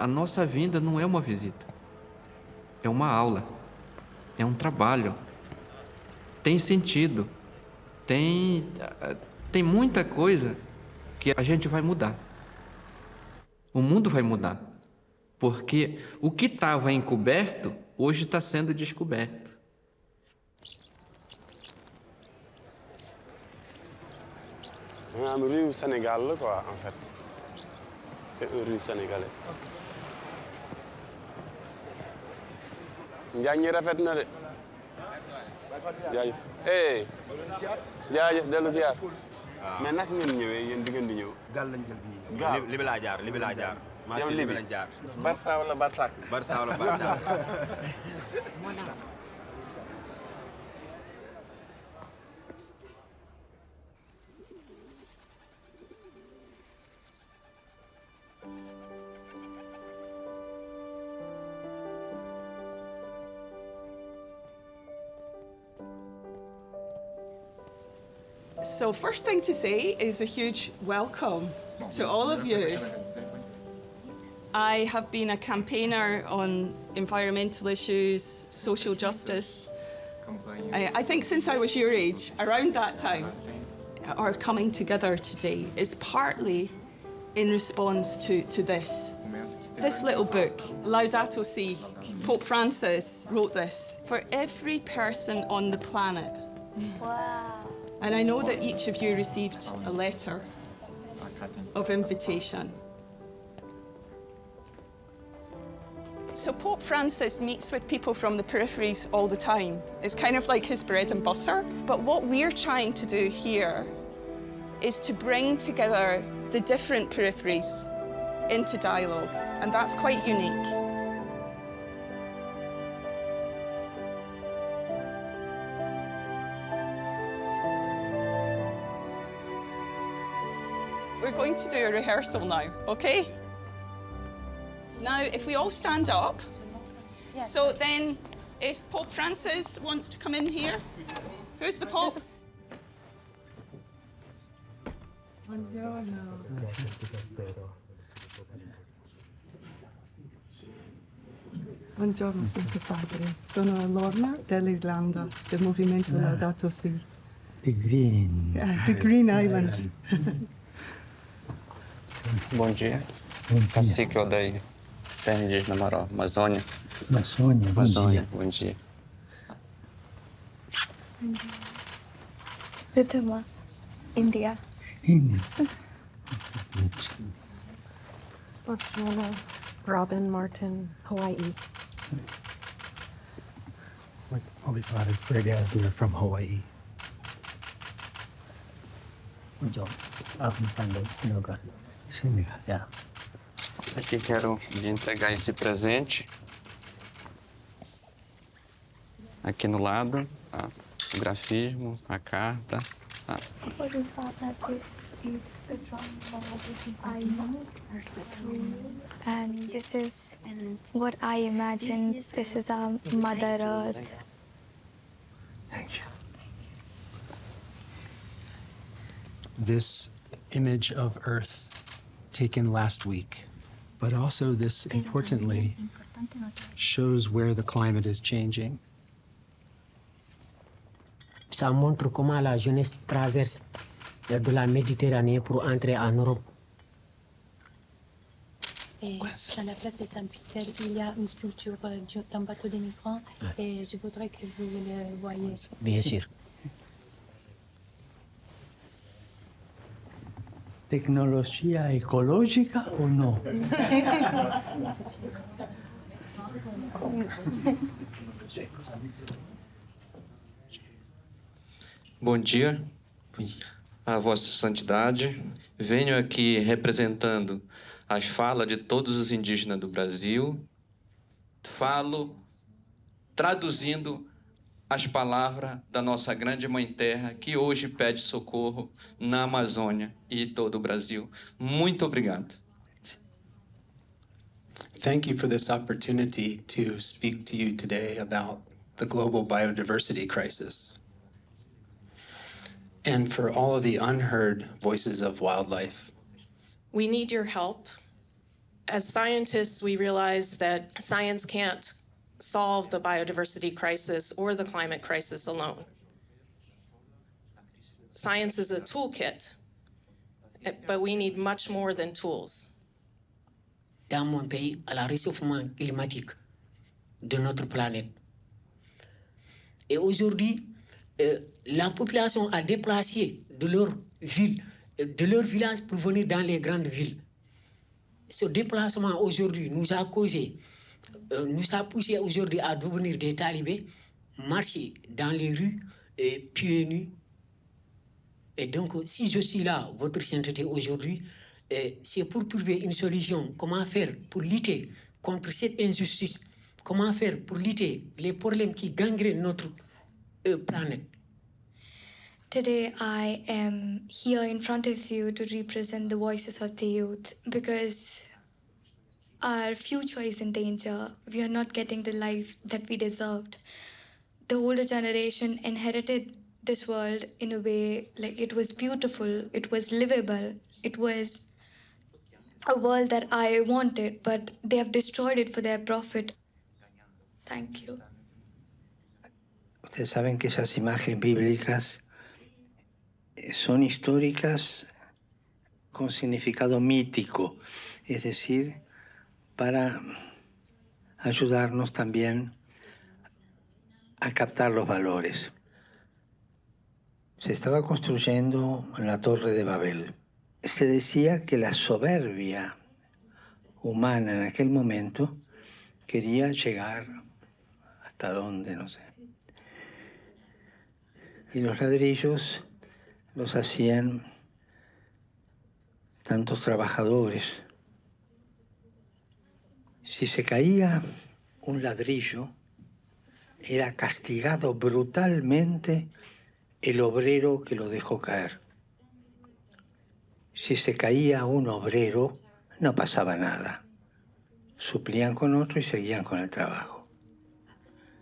A nossa vinda não é uma visita, é uma aula, é um trabalho. Tem sentido, tem muita coisa que a gente vai mudar. O mundo vai mudar, porque o que estava encoberto hoje está sendo descoberto. maanaam réewu Sénégal la quoi en fait c'est un riz sénégalais. njaañ ñi rafet na de jaajëf jaajëf dellu ziar. mais naka ngeen ñëwee yéen di ngeen di ñëw. gaal lañ jël bi ñëw. gaal libi laa jaar libi laa jaar. yow libi lañ jaar. Barça wala Barsak. Barça wala Barsak. So first thing to say is a huge welcome to all of you. I have been a campaigner on environmental issues, social justice, I think since I was your age, around that time. Our coming together today is partly in response to this. This little book, Laudato Si, Pope Francis wrote this for every person on the planet. Wow. And I know that each of you received a letter of invitation. So Pope Francis meets with people from the peripheries all the time. It's kind of like his bread and butter. But what we're trying to do here is to bring together the different peripheries into dialogue, and that's quite unique. We're going to do a rehearsal now, okay? Now, if we all stand up, so then if Pope Francis wants to come in here, who's the Pope? Buongiorno, Santo Padre. Sono Lorna dell'Irlanda, del movimento Laudato Si. The Green. The Green Island. Bom dia. Cacique Odair, terra indígena Maró, Amazônia. Amazônia, bom dia. Bom dia. Rhythma, India. India. Buongiorno, Robin Martin, Hawaii. Holy Father Greg Asler from Hawaii. Buongiorno, Alvin Pandey, Senegal. Senegal. Yeah. Aqui quero lhe entregar esse presente. Aqui no lado, tá? O grafismo, a carta. Tá? Holy Father, this is the drum I know. And this is what I imagine. This is our Mother Earth. Thank you. This image of Earth taken last week, but also this, importantly, shows where the climate is changing. Ça montre comment la jeunesse traverse de la Méditerranée pour entrer en Europe. Et à la place de Saint-Pierre, il y a une sculpture d'un bateau de migrants et je voudrais que vous le voyez. Bien sûr. ¿Tecnología ecológica o no? Bom dia, a Vossa Santidade. Venho aqui representando as falas de todos os indígenas do Brasil. Falo traduzindo as palavras da nossa grande Mãe Terra, que hoje pede socorro na Amazônia e todo o Brasil. Muito obrigado. Thank you for this opportunity to speak to you today about the global biodiversity crisis and for all of the unheard voices of wildlife. We need your help. As scientists, we realize that science can't solve the biodiversity crisis or the climate crisis alone. Science is a toolkit, but we need much more than tools. Dans mon pays, à la réchauffement climatique de notre planète. Et aujourd'hui, la population a déplacé de leur ville, de leur village pour venir dans les grandes villes. Ce déplacement aujourd'hui nous a causé, nous a poussé aujourd'hui à devenir des talibés, marcher dans les rues, pieds nus. Et donc, si je suis là, votre sainteté aujourd'hui, c'est pour trouver une solution. Comment faire pour lutter contre cette injustice? Comment faire pour lutter les problèmes qui gangrènent notre planète? Today, I am here in front of you to represent the voices of the youth because our future is in danger. We are not getting the life that we deserved. The older generation inherited this world in a way like it was beautiful, it was livable, it was a world that I wanted, but they have destroyed it for their profit. Thank you. Ustedes saben que esas imágenes bíblicas son históricas con significado mítico, es decir, para ayudarnos también a captar los valores. Se estaba construyendo la Torre de Babel. Se decía que la soberbia humana en aquel momento quería llegar hasta dónde, no sé. Y los ladrillos los hacían tantos trabajadores. Si se caía un ladrillo, era castigado brutalmente el obrero que lo dejó caer. Si se caía un obrero, no pasaba nada. Suplían con otro y seguían con el trabajo.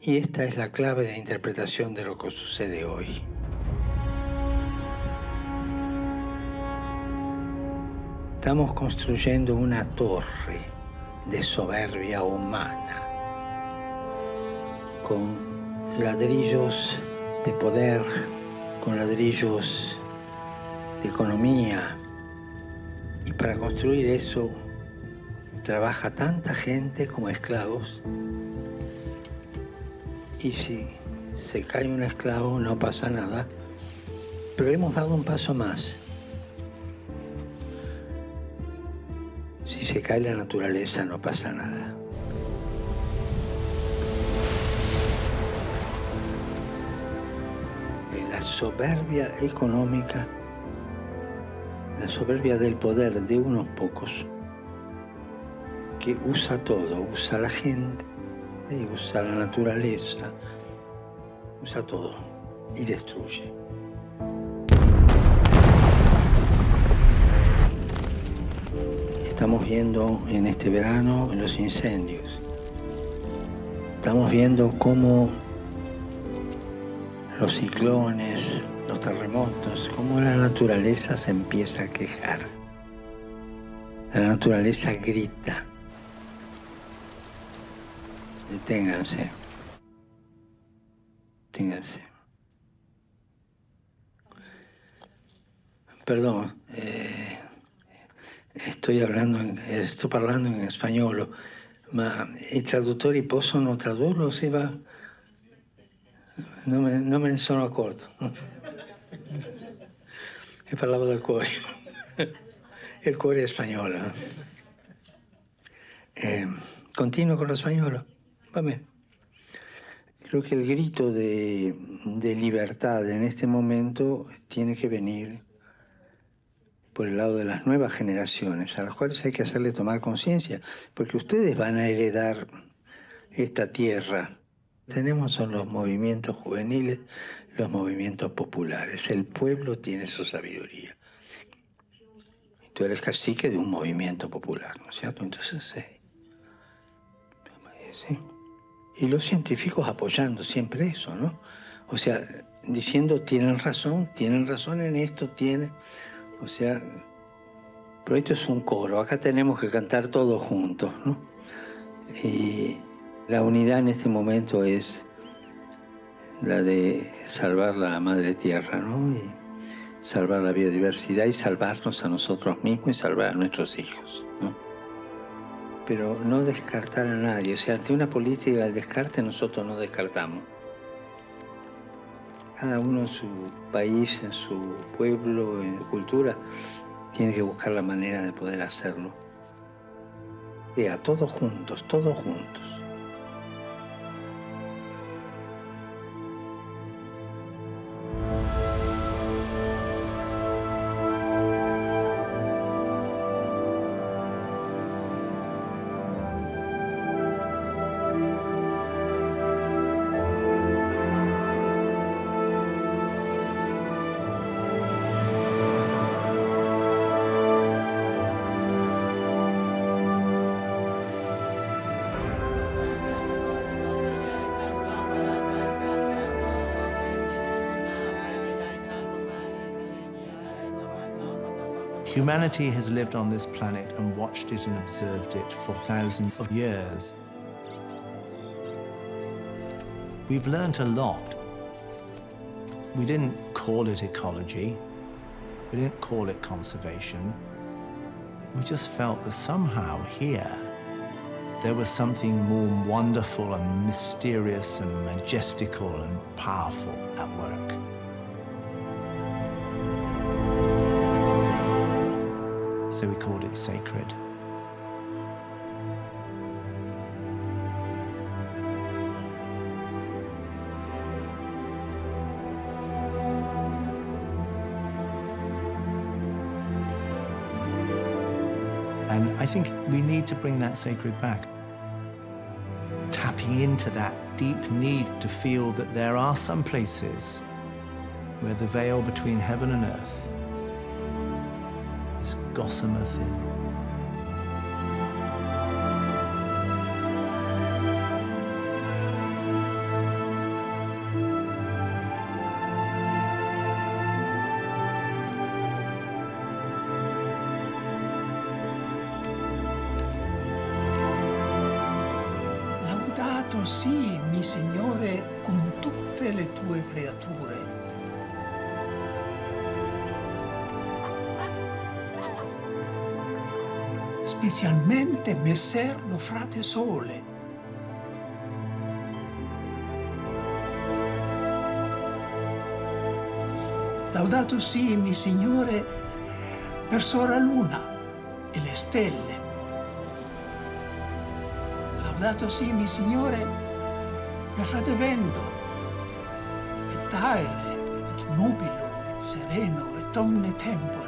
Y esta es la clave de interpretación de lo que sucede hoy. Estamos construyendo una torre de soberbia humana, con ladrillos de poder, con ladrillos de economía. Y para construir eso trabaja tanta gente como esclavos. Y si se cae un esclavo no pasa nada. Pero hemos dado un paso más. Si se cae la naturaleza no pasa nada. La soberbia económica, la soberbia del poder de unos pocos, que usa todo, usa la gente, usa la naturaleza, usa todo y destruye. Estamos viendo en este verano los incendios. Estamos viendo cómo los ciclones, los terremotos, cómo la naturaleza se empieza a quejar. La naturaleza grita. Deténganse. Deténganse. Perdón, estoy parlando in spagnolo, ma i traduttori possono tradurlo se va? Non me ne sono accorto. E parlavo del cuore. Il cuore è spagnolo. Continuo con lo spagnolo. Va bene. Creo que el grito de libertad en este momento tiene que venir por el lado de las nuevas generaciones, a las cuales hay que hacerle tomar conciencia, porque ustedes van a heredar esta tierra. Tenemos son los movimientos juveniles, los movimientos populares. El pueblo tiene su sabiduría. Tú eres cacique de un movimiento popular, ¿no es cierto? Entonces, sí. Y los científicos apoyando siempre eso, ¿no? O sea, diciendo, tienen razón en esto, tienen... O sea, pero esto es un coro, acá tenemos que cantar todos juntos, ¿no? Y la unidad en este momento es la de salvar la madre tierra, ¿no? Y salvar la biodiversidad y salvarnos a nosotros mismos y salvar a nuestros hijos, ¿no? Pero no descartar a nadie, o sea, ante una política del descarte nosotros no descartamos. Cada uno en su país, en su pueblo, en su cultura, tiene que buscar la manera de poder hacerlo. Y a todos juntos, todos juntos. Humanity has lived on this planet and watched it and observed it for thousands of years. We've learnt a lot. We didn't call it ecology. We didn't call it conservation. We just felt that somehow here, there was something more wonderful and mysterious and majestical and powerful at work. So we called it sacred. And I think we need to bring that sacred back. Tapping into that deep need to feel that there are some places where the veil between heaven and earth is gossamer thin. Laudato sii, mi Signore, con tutte le tue creature. Specialmente Messer lo frate Sole. Laudato sii, mi Signore, per Sora Luna e le stelle. Laudato sii, mi Signore, per frate Vento, et Aere, et Nubilo, et Sereno, et omne tempore.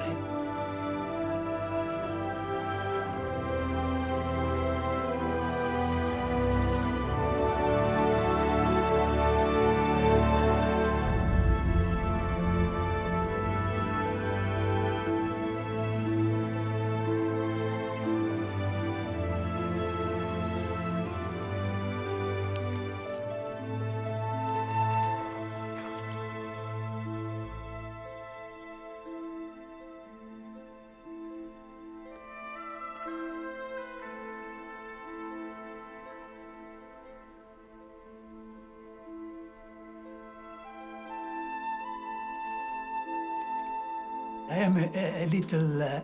I am a little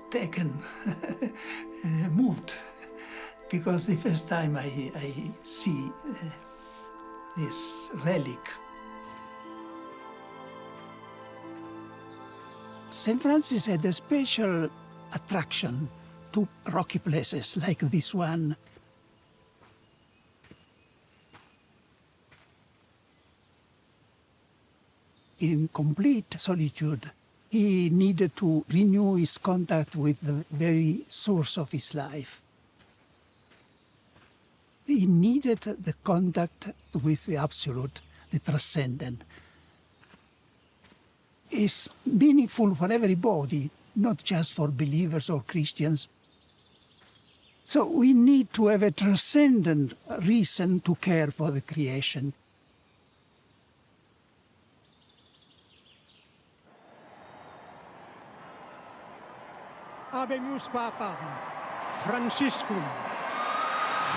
taken, moved, because the first time I see this relic. St. Francis had a special attraction to rocky places like this one. In complete solitude, he needed to renew his contact with the very source of his life. He needed the contact with the absolute, the transcendent. It's meaningful for everybody, not just for believers or Christians. So we need to have a transcendent reason to care for the creation. Habemus Papam, Franciscum.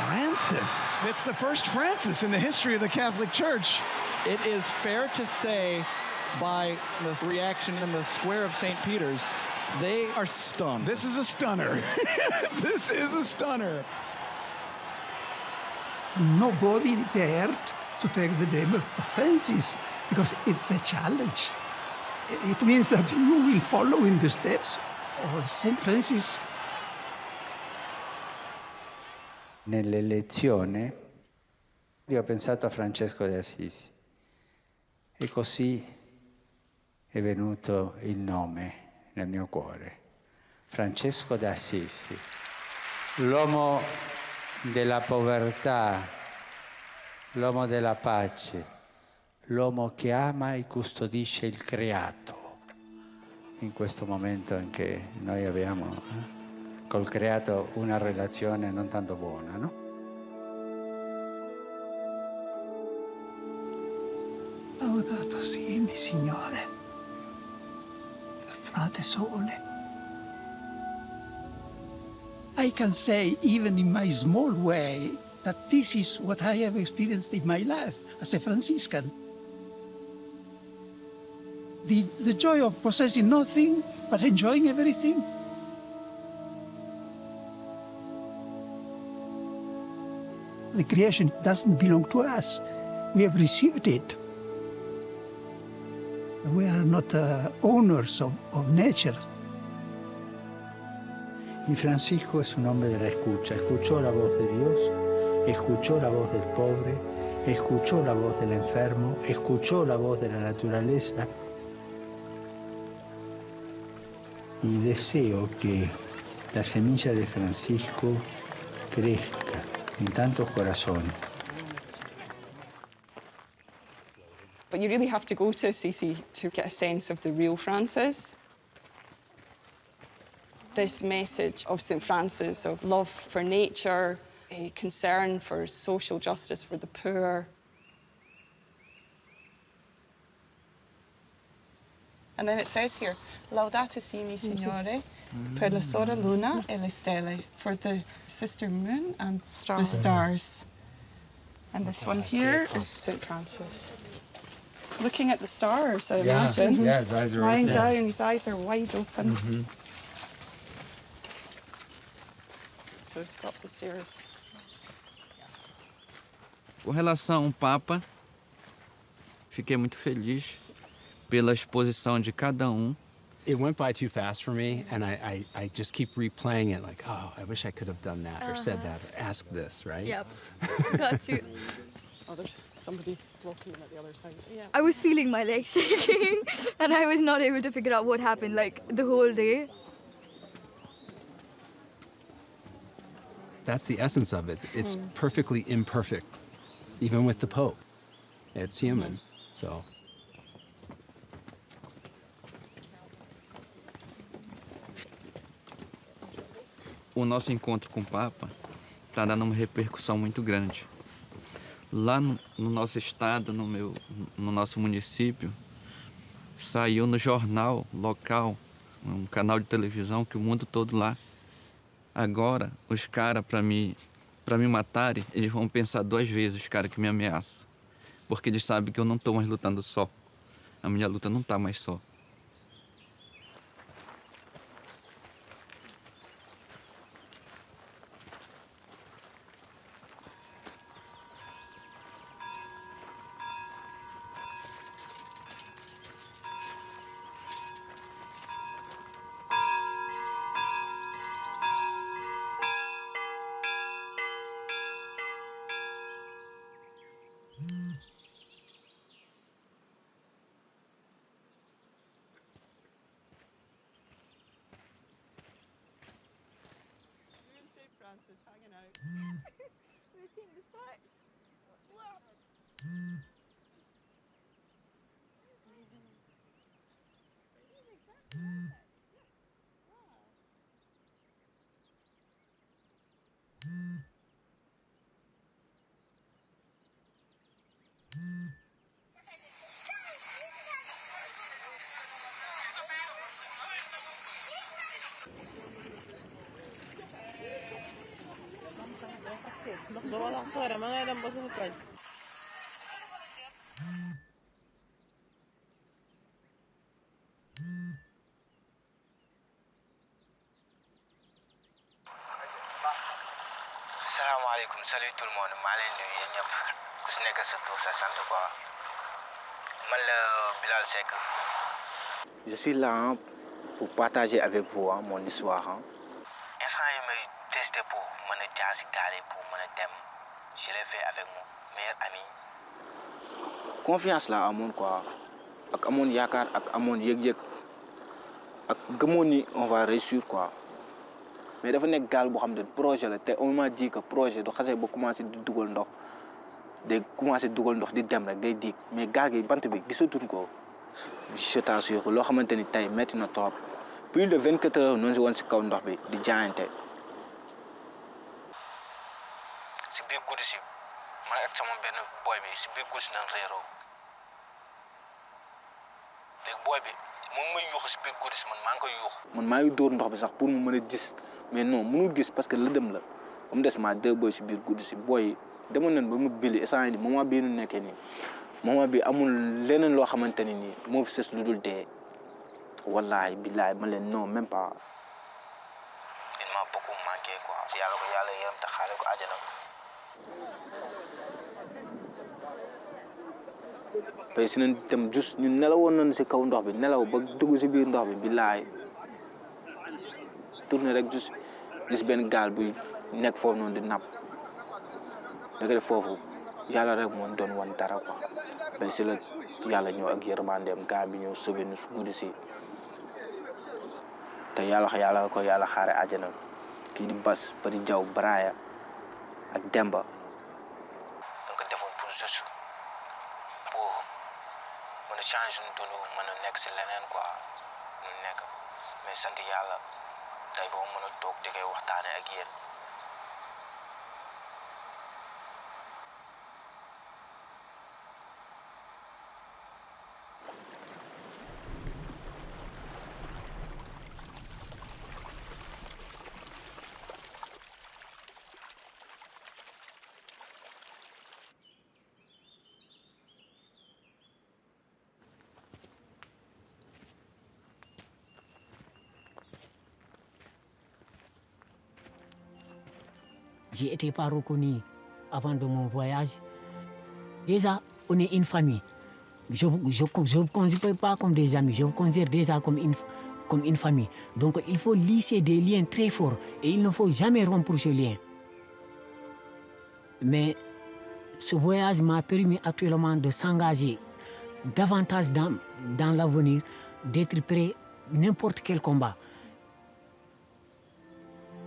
Francis. It's the first Francis in the history of the Catholic Church. It is fair to say, by the reaction in the square of St. Peter's, they are stunned. This is a stunner. This is a stunner. Nobody dared to take the name of Francis because it's a challenge. It means that you will follow in the steps of St. Francis. Nell'elezione io ho pensato a Francesco di Assisi e così è venuto il nome nel mio cuore. Francesco di Assisi, l'uomo della povertà, l'uomo della pace, l'uomo che ama e custodisce il creato. In questo momento in che noi abbiamo col creato una relazione non tanto buona, no? Laudato sia mi Signore, per frate Sole. I can say, even in my small way, that this is what I have experienced in my life as a Franciscan. The joy of possessing nothing, but enjoying everything. The creation doesn't belong to us. We have received it. We are not owners of nature. Y Francisco es un hombre de la escucha. Escuchó la voz de Dios, escuchó la voz del pobre, escuchó la voz del enfermo, escuchó la voz de la naturaleza. Y deseo que la semilla de Francisco crezca en tantos corazones. But you really have to go to Assisi to get a sense of the real Francis. This message of St. Francis of love for nature, a concern for social justice for the poor. And then it says here, Laudato si mi Signore, per la Sora Luna e le Stelle, for the sister moon and the stars. And this one here is St. Francis. Looking at the stars, I imagine. Yeah, his eyes are lying open. down, his eyes are wide open. Mm-hmm. So to go up the stairs. Com relação ao Papa, fiquei muito feliz pela exposição de cada It went by too fast for me, and I just keep replaying it like, oh, I wish I could have done that or said that or asked this, right? Yep. Got to. Oh, there's somebody blocking them at the other side. Yeah. I was feeling my legs shaking and I was not able to figure out what happened like the whole day. That's the essence of it. It's perfectly imperfect, even with the Pope. It's human, so. O nosso encontro com o Papa está dando uma repercussão muito grande. Lá no nosso estado, no nosso município, saiu no jornal local, um canal de televisão, que o mundo todo lá. Agora, os caras, para me matarem, eles vão pensar 2 vezes, os caras que me ameaçam. Porque eles sabem que eu não estou mais lutando só. A minha luta não está mais só. Francis hanging out. We're seeing the stars. Salaamaaleykum, salut tout le monde. maa leen nuyu yéen ñëpp ku si nekk sa tur sa sant quoi. Man la Bilal Seck. Je suis là pour partager avec vous mon histoire. Instant yi may testé pour mën a jaar si gaal yi pour mën a dem. Je l'ai fait avec mon meilleur ami. Confiance la amoon quoi. Ak amoon yaakaar ak amoon yëg-yëg. Ak gëmoon ni on va réussir quoi. Mais dafa nekk gaal boo xam ne projet la te on m'a dit que projet du xasee ba commencé di dugal ndox day commencé dugal ndox di dem rek day diig mais gaal gi bant bi gisatuñ ko je t'assure loo xamante ni tey métti na trop plus de 24 heures noonu si woon si kaw ndox bi di jaayante. si biir guddi si man ak sama benn boy bi si biir guddi si nañ réeroo léegi boy bi moom may yuuxu si biir guddi si man maa ngi koy yuuxu. man maa ngi dóor ndox bi sax pour mu mën a gis. Mais non mënul gis parce que lëndëm la ba mu des ma 2 boy si biir guddi si boy demoon nañ ba mu bili instant yii moment bii nu nekkee nii moment bi amul leneen loo xamante ni nii moo fi sës lu dul dee wallahi billahi ma leen non même pas. il m'a beaucoup manqué quoi. si yàlla ko yàlla yërëm te xaale ko àjjana. parce que si nañ dem juste ñun nelawoon nañ si kaw ndox bi nelaw ba dugg si biir ndox bi billaay tourné rek juste gis benn gaal buy nekk foofu noonu di napp da nga def foofu yàlla rek moo doon wan dara quoi mais si la yàlla ñëw ak yërmandeem gaal bi ñëw sauvé ñu su guddi si te yàlla ko yàlla xaare àjjana kii di Bas Bari Jaw Braya ak Demba da nga defoon pour juste pour mën a changer suñu dund mën a nekk si leneen quoi ñu nekk mais sant yàlla tey boo mën a toog di koy waxtaane ak yéen J'ai été pas reconnu avant de mon voyage. Déjà, on est une famille. Je ne vous considère pas comme des amis, je vous considère déjà comme une famille. Donc il faut lisser des liens très forts et il ne faut jamais rompre ce lien. Mais ce voyage m'a permis actuellement de s'engager davantage dans l'avenir, d'être prêt à n'importe quel combat.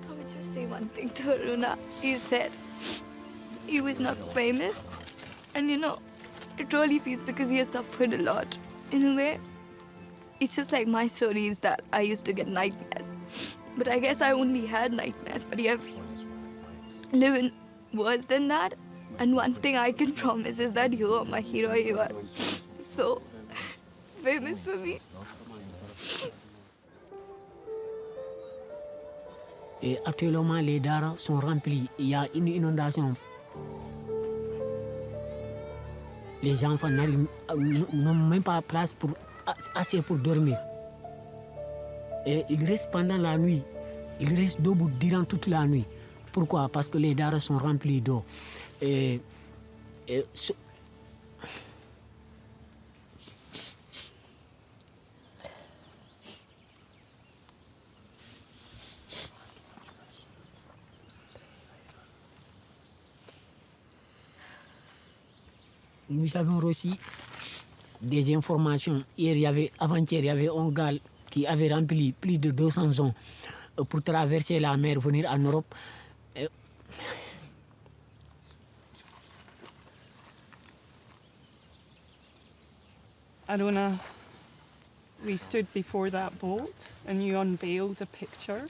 I would just say one thing to Aruna. He said he was not famous. And it really feels because he has suffered a lot. In a way, it's just like my story is that I used to get nightmares. But I guess I only had nightmares. But you have living worse than that. And one thing I can promise is that you are my hero. You are so famous for me. Et actuellement, les daras sont remplis. Il y a une inondation. Les enfants n'ont même pas place assez pour dormir. Et ils restent pendant la nuit. Ils restent debout durant toute la nuit. Pourquoi? Parce que les daras sont remplis d'eau. Nous avons reçu des informations. Avant-hier, il y avait un gars qui avait rempli plus de 200 ans pour traverser la mer, venir en Europe. Aruna, we stood before that boat and you unveiled a picture,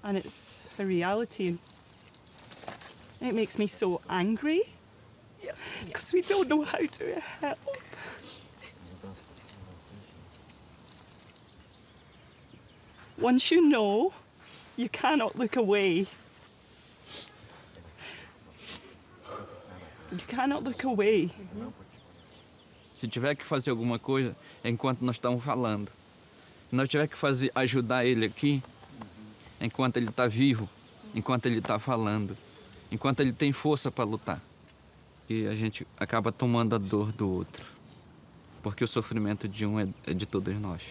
and it's a reality. It makes me so angry because we don't know how to help. Once you know, you cannot look away. You cannot look away. Se tiver que fazer alguma coisa, é enquanto nós estamos falando. Se nós tiver que ajudar ele aqui, é enquanto ele está vivo, enquanto ele está falando, enquanto ele tem força para lutar. E a gente acaba tomando a dor do outro, porque o sofrimento de um é de todos nós.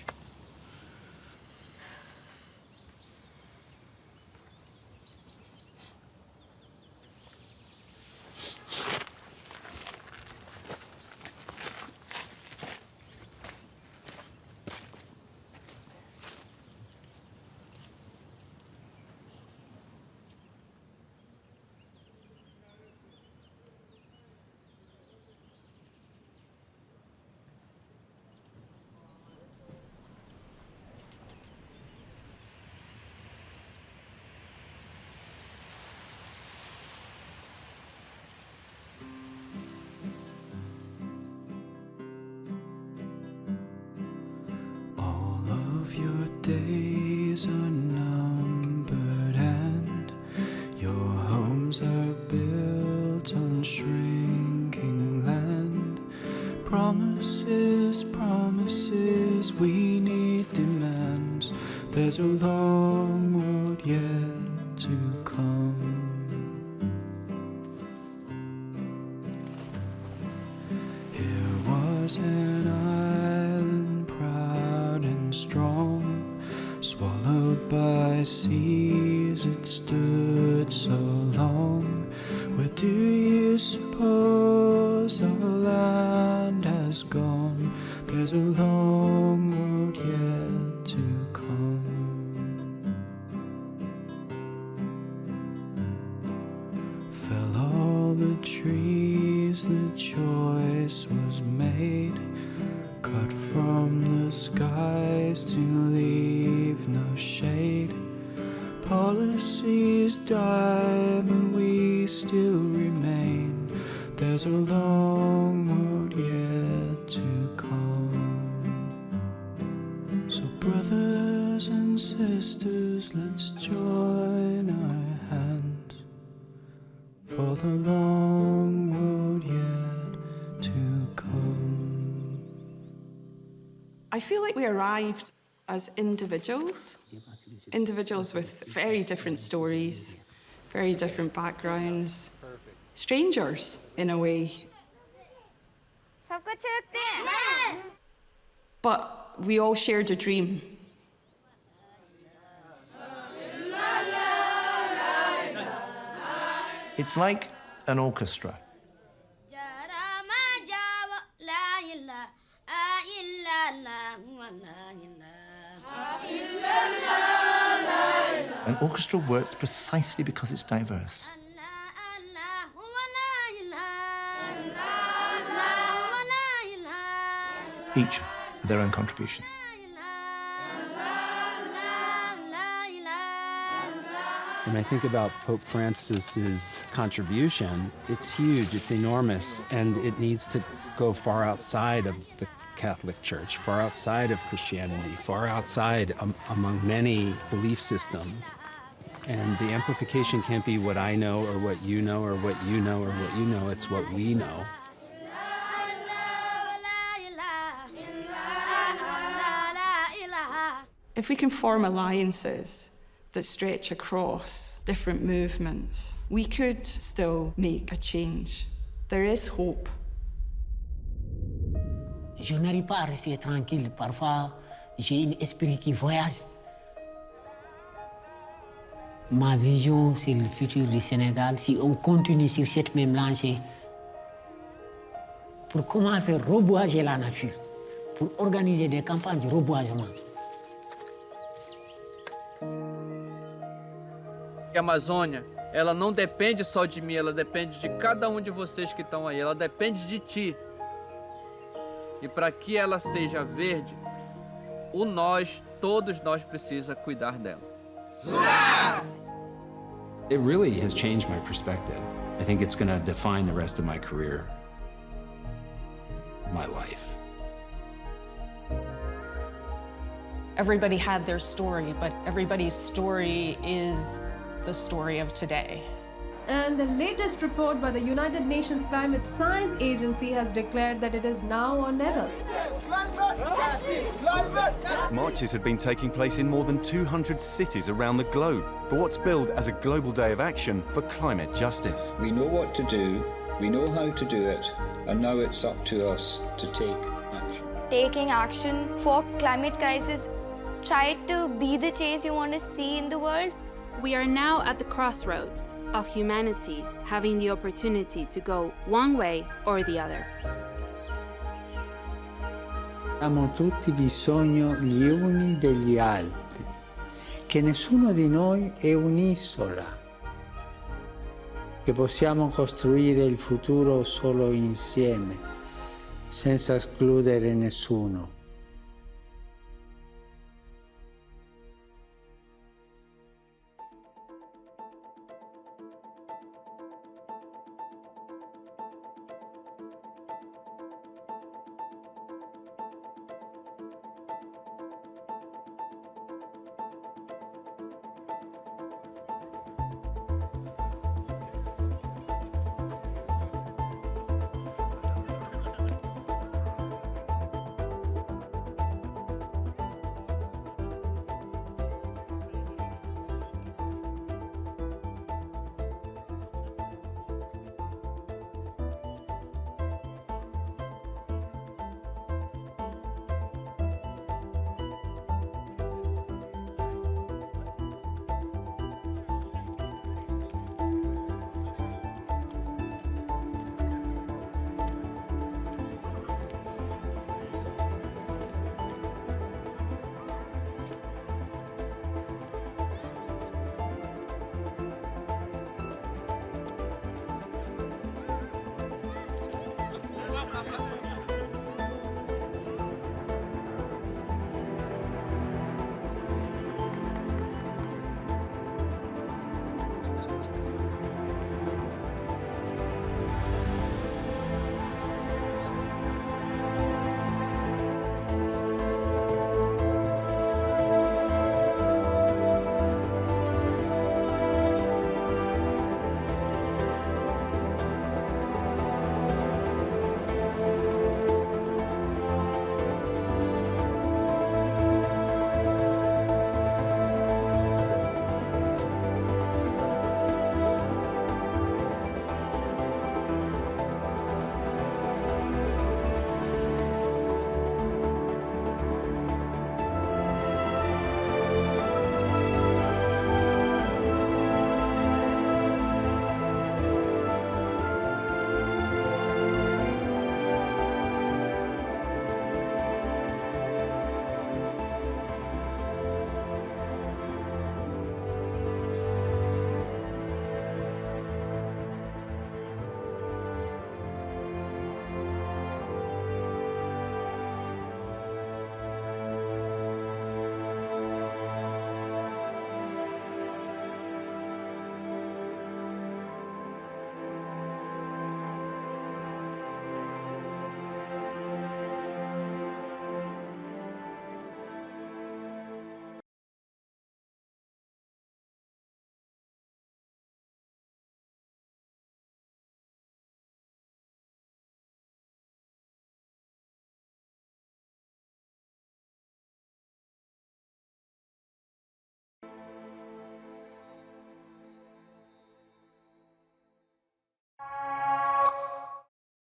Your days are numbered and your homes are built on shrinking land. Promises, promises, we need demands. There's a long road yet to come. Here was an island proud and strong, swallowed by seas it stood so long. Where do you suppose our land has gone? There's a long road yet to come. Fell all the trees, the choice was made, cut from the skies to leave no shade. Policies die, but we still remain. There's a long road yet to come. So brothers and sisters, let's join our hands for the long road yet to come. I feel like we arrived as individuals with very different stories, very different backgrounds, strangers in a way. But we all shared a dream. It's like an orchestra. An orchestra works precisely because it's diverse. Each with their own contribution. When I think about Pope Francis's contribution, it's huge, it's enormous, and it needs to go far outside of the Catholic Church, far outside of Christianity, far outside among many belief systems. And the amplification can't be what I know or what you know or what you know or what you know, it's what we know. If we can form alliances that stretch across different movements, we could still make a change. There is hope. Je n'arrive pas à rester tranquille. Parfois, j'ai un esprit qui voyage. Ma vision sur le futur du Sénégal, si on continue sur cette même lancée, pour comment faire reboiser la nature, pour organiser des campagnes de reboisement. A Amazônia, ela não depende só de mim, ela depende de cada um de vocês que estão aí, ela depende de ti. E para que ela seja verde, todos nós precisa cuidar dela. It really has changed my perspective. I think it's going to define the rest of my career, my life. Everybody had their story, but everybody's story is the story of today. And the latest report by the United Nations Climate Science Agency has declared that it is now or never. Marches have been taking place in more than 200 cities around the globe for what's billed as a global day of action for climate justice. We know what to do, we know how to do it, and now it's up to us to take action. Taking action for climate crisis, try to be the change you want to see in the world. We are now at the crossroads of humanity having the opportunity to go one way or the other. Abbiamo tutti bisogno gli uni degli altri, che nessuno di noi è un'isola, che possiamo costruire il futuro solo insieme, senza escludere nessuno.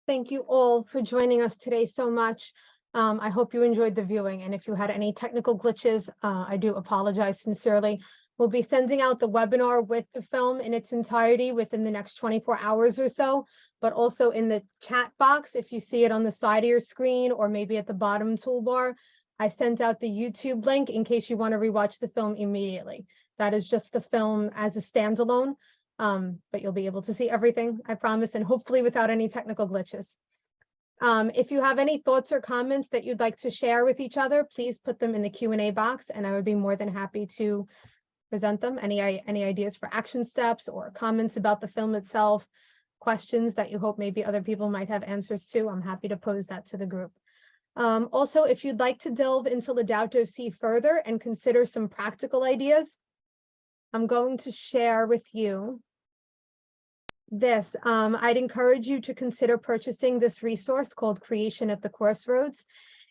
Thank you all for joining us today so much. I hope you enjoyed the viewing, and if you had any technical glitches, I do apologize sincerely. We'll be sending out the webinar with the film in its entirety within the next 24 hours or so, but also in the chat box, if you see it on the side of your screen or maybe at the bottom toolbar, I sent out the YouTube link in case you want to rewatch the film immediately. That is just the film as a standalone, but you'll be able to see everything, I promise, and hopefully without any technical glitches. If you have any thoughts or comments that you'd like to share with each other, please put them in the Q&A box, and I would be more than happy to present them. Any ideas for action steps or comments about the film itself, questions that you hope maybe other people might have answers to, I'm happy to pose that to the group. Also, if you'd like to delve into Laudato Si further and consider some practical ideas, I'm going to share with you this. I'd encourage you to consider purchasing this resource called Creation at the Crossroads.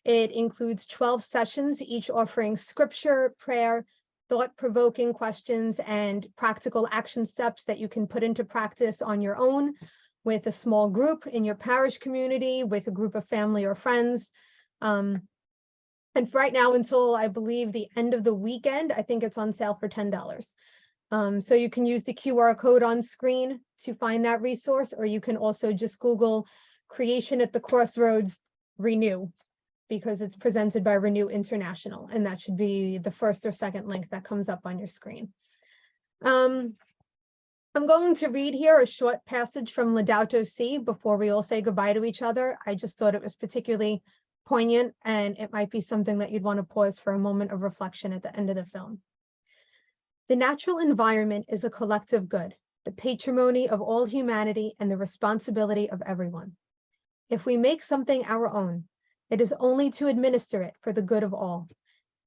It includes 12 sessions, each offering scripture, prayer, thought-provoking questions, and practical action steps that you can put into practice on your own, with a small group in your parish community, with a group of family or friends. And for right now, until I believe the end of the weekend, I think it's on sale for $10. So you can use the QR code on screen to find that resource, or you can also just Google Creation at the Crossroads Renew, because it's presented by Renew International, and that should be the first or second link that comes up on your screen. I'm going to read here a short passage from Laudato Si before we all say goodbye to each other. I just thought it was particularly poignant, and it might be something that you'd want to pause for a moment of reflection at the end of the film. The natural environment is a collective good, the patrimony of all humanity and the responsibility of everyone. If we make something our own, it is only to administer it for the good of all.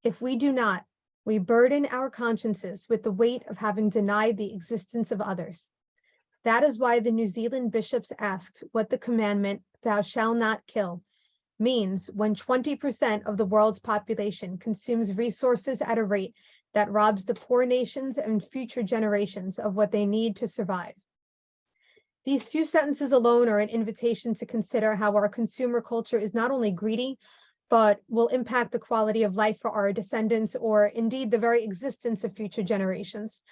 If we do not, we burden our consciences with the weight of having denied the existence of others. That is why the New Zealand bishops asked what the commandment, "Thou shalt not kill," means when 20% of the world's population consumes resources at a rate that robs the poor nations and future generations of what they need to survive. These few sentences alone are an invitation to consider how our consumer culture is not only greedy, but will impact the quality of life for our descendants, or indeed the very existence of future generations.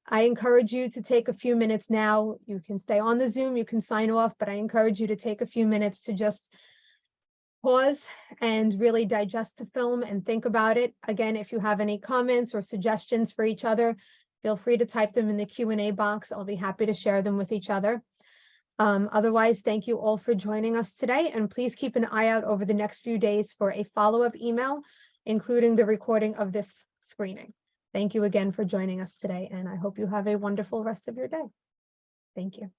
I encourage you to take a few minutes now. You can stay on the Zoom, you can sign off, but I encourage you to take a few minutes to just pause and really digest the film and think about it. Again, if you have any comments or suggestions for each other, feel free to type them in the Q&A box. I'll be happy to share them with each other. Otherwise, thank you all for joining us today, and please keep an eye out over the next few days for a follow-up email, including the recording of this screening. Thank you again for joining us today, and I hope you have a wonderful rest of your day. Thank you.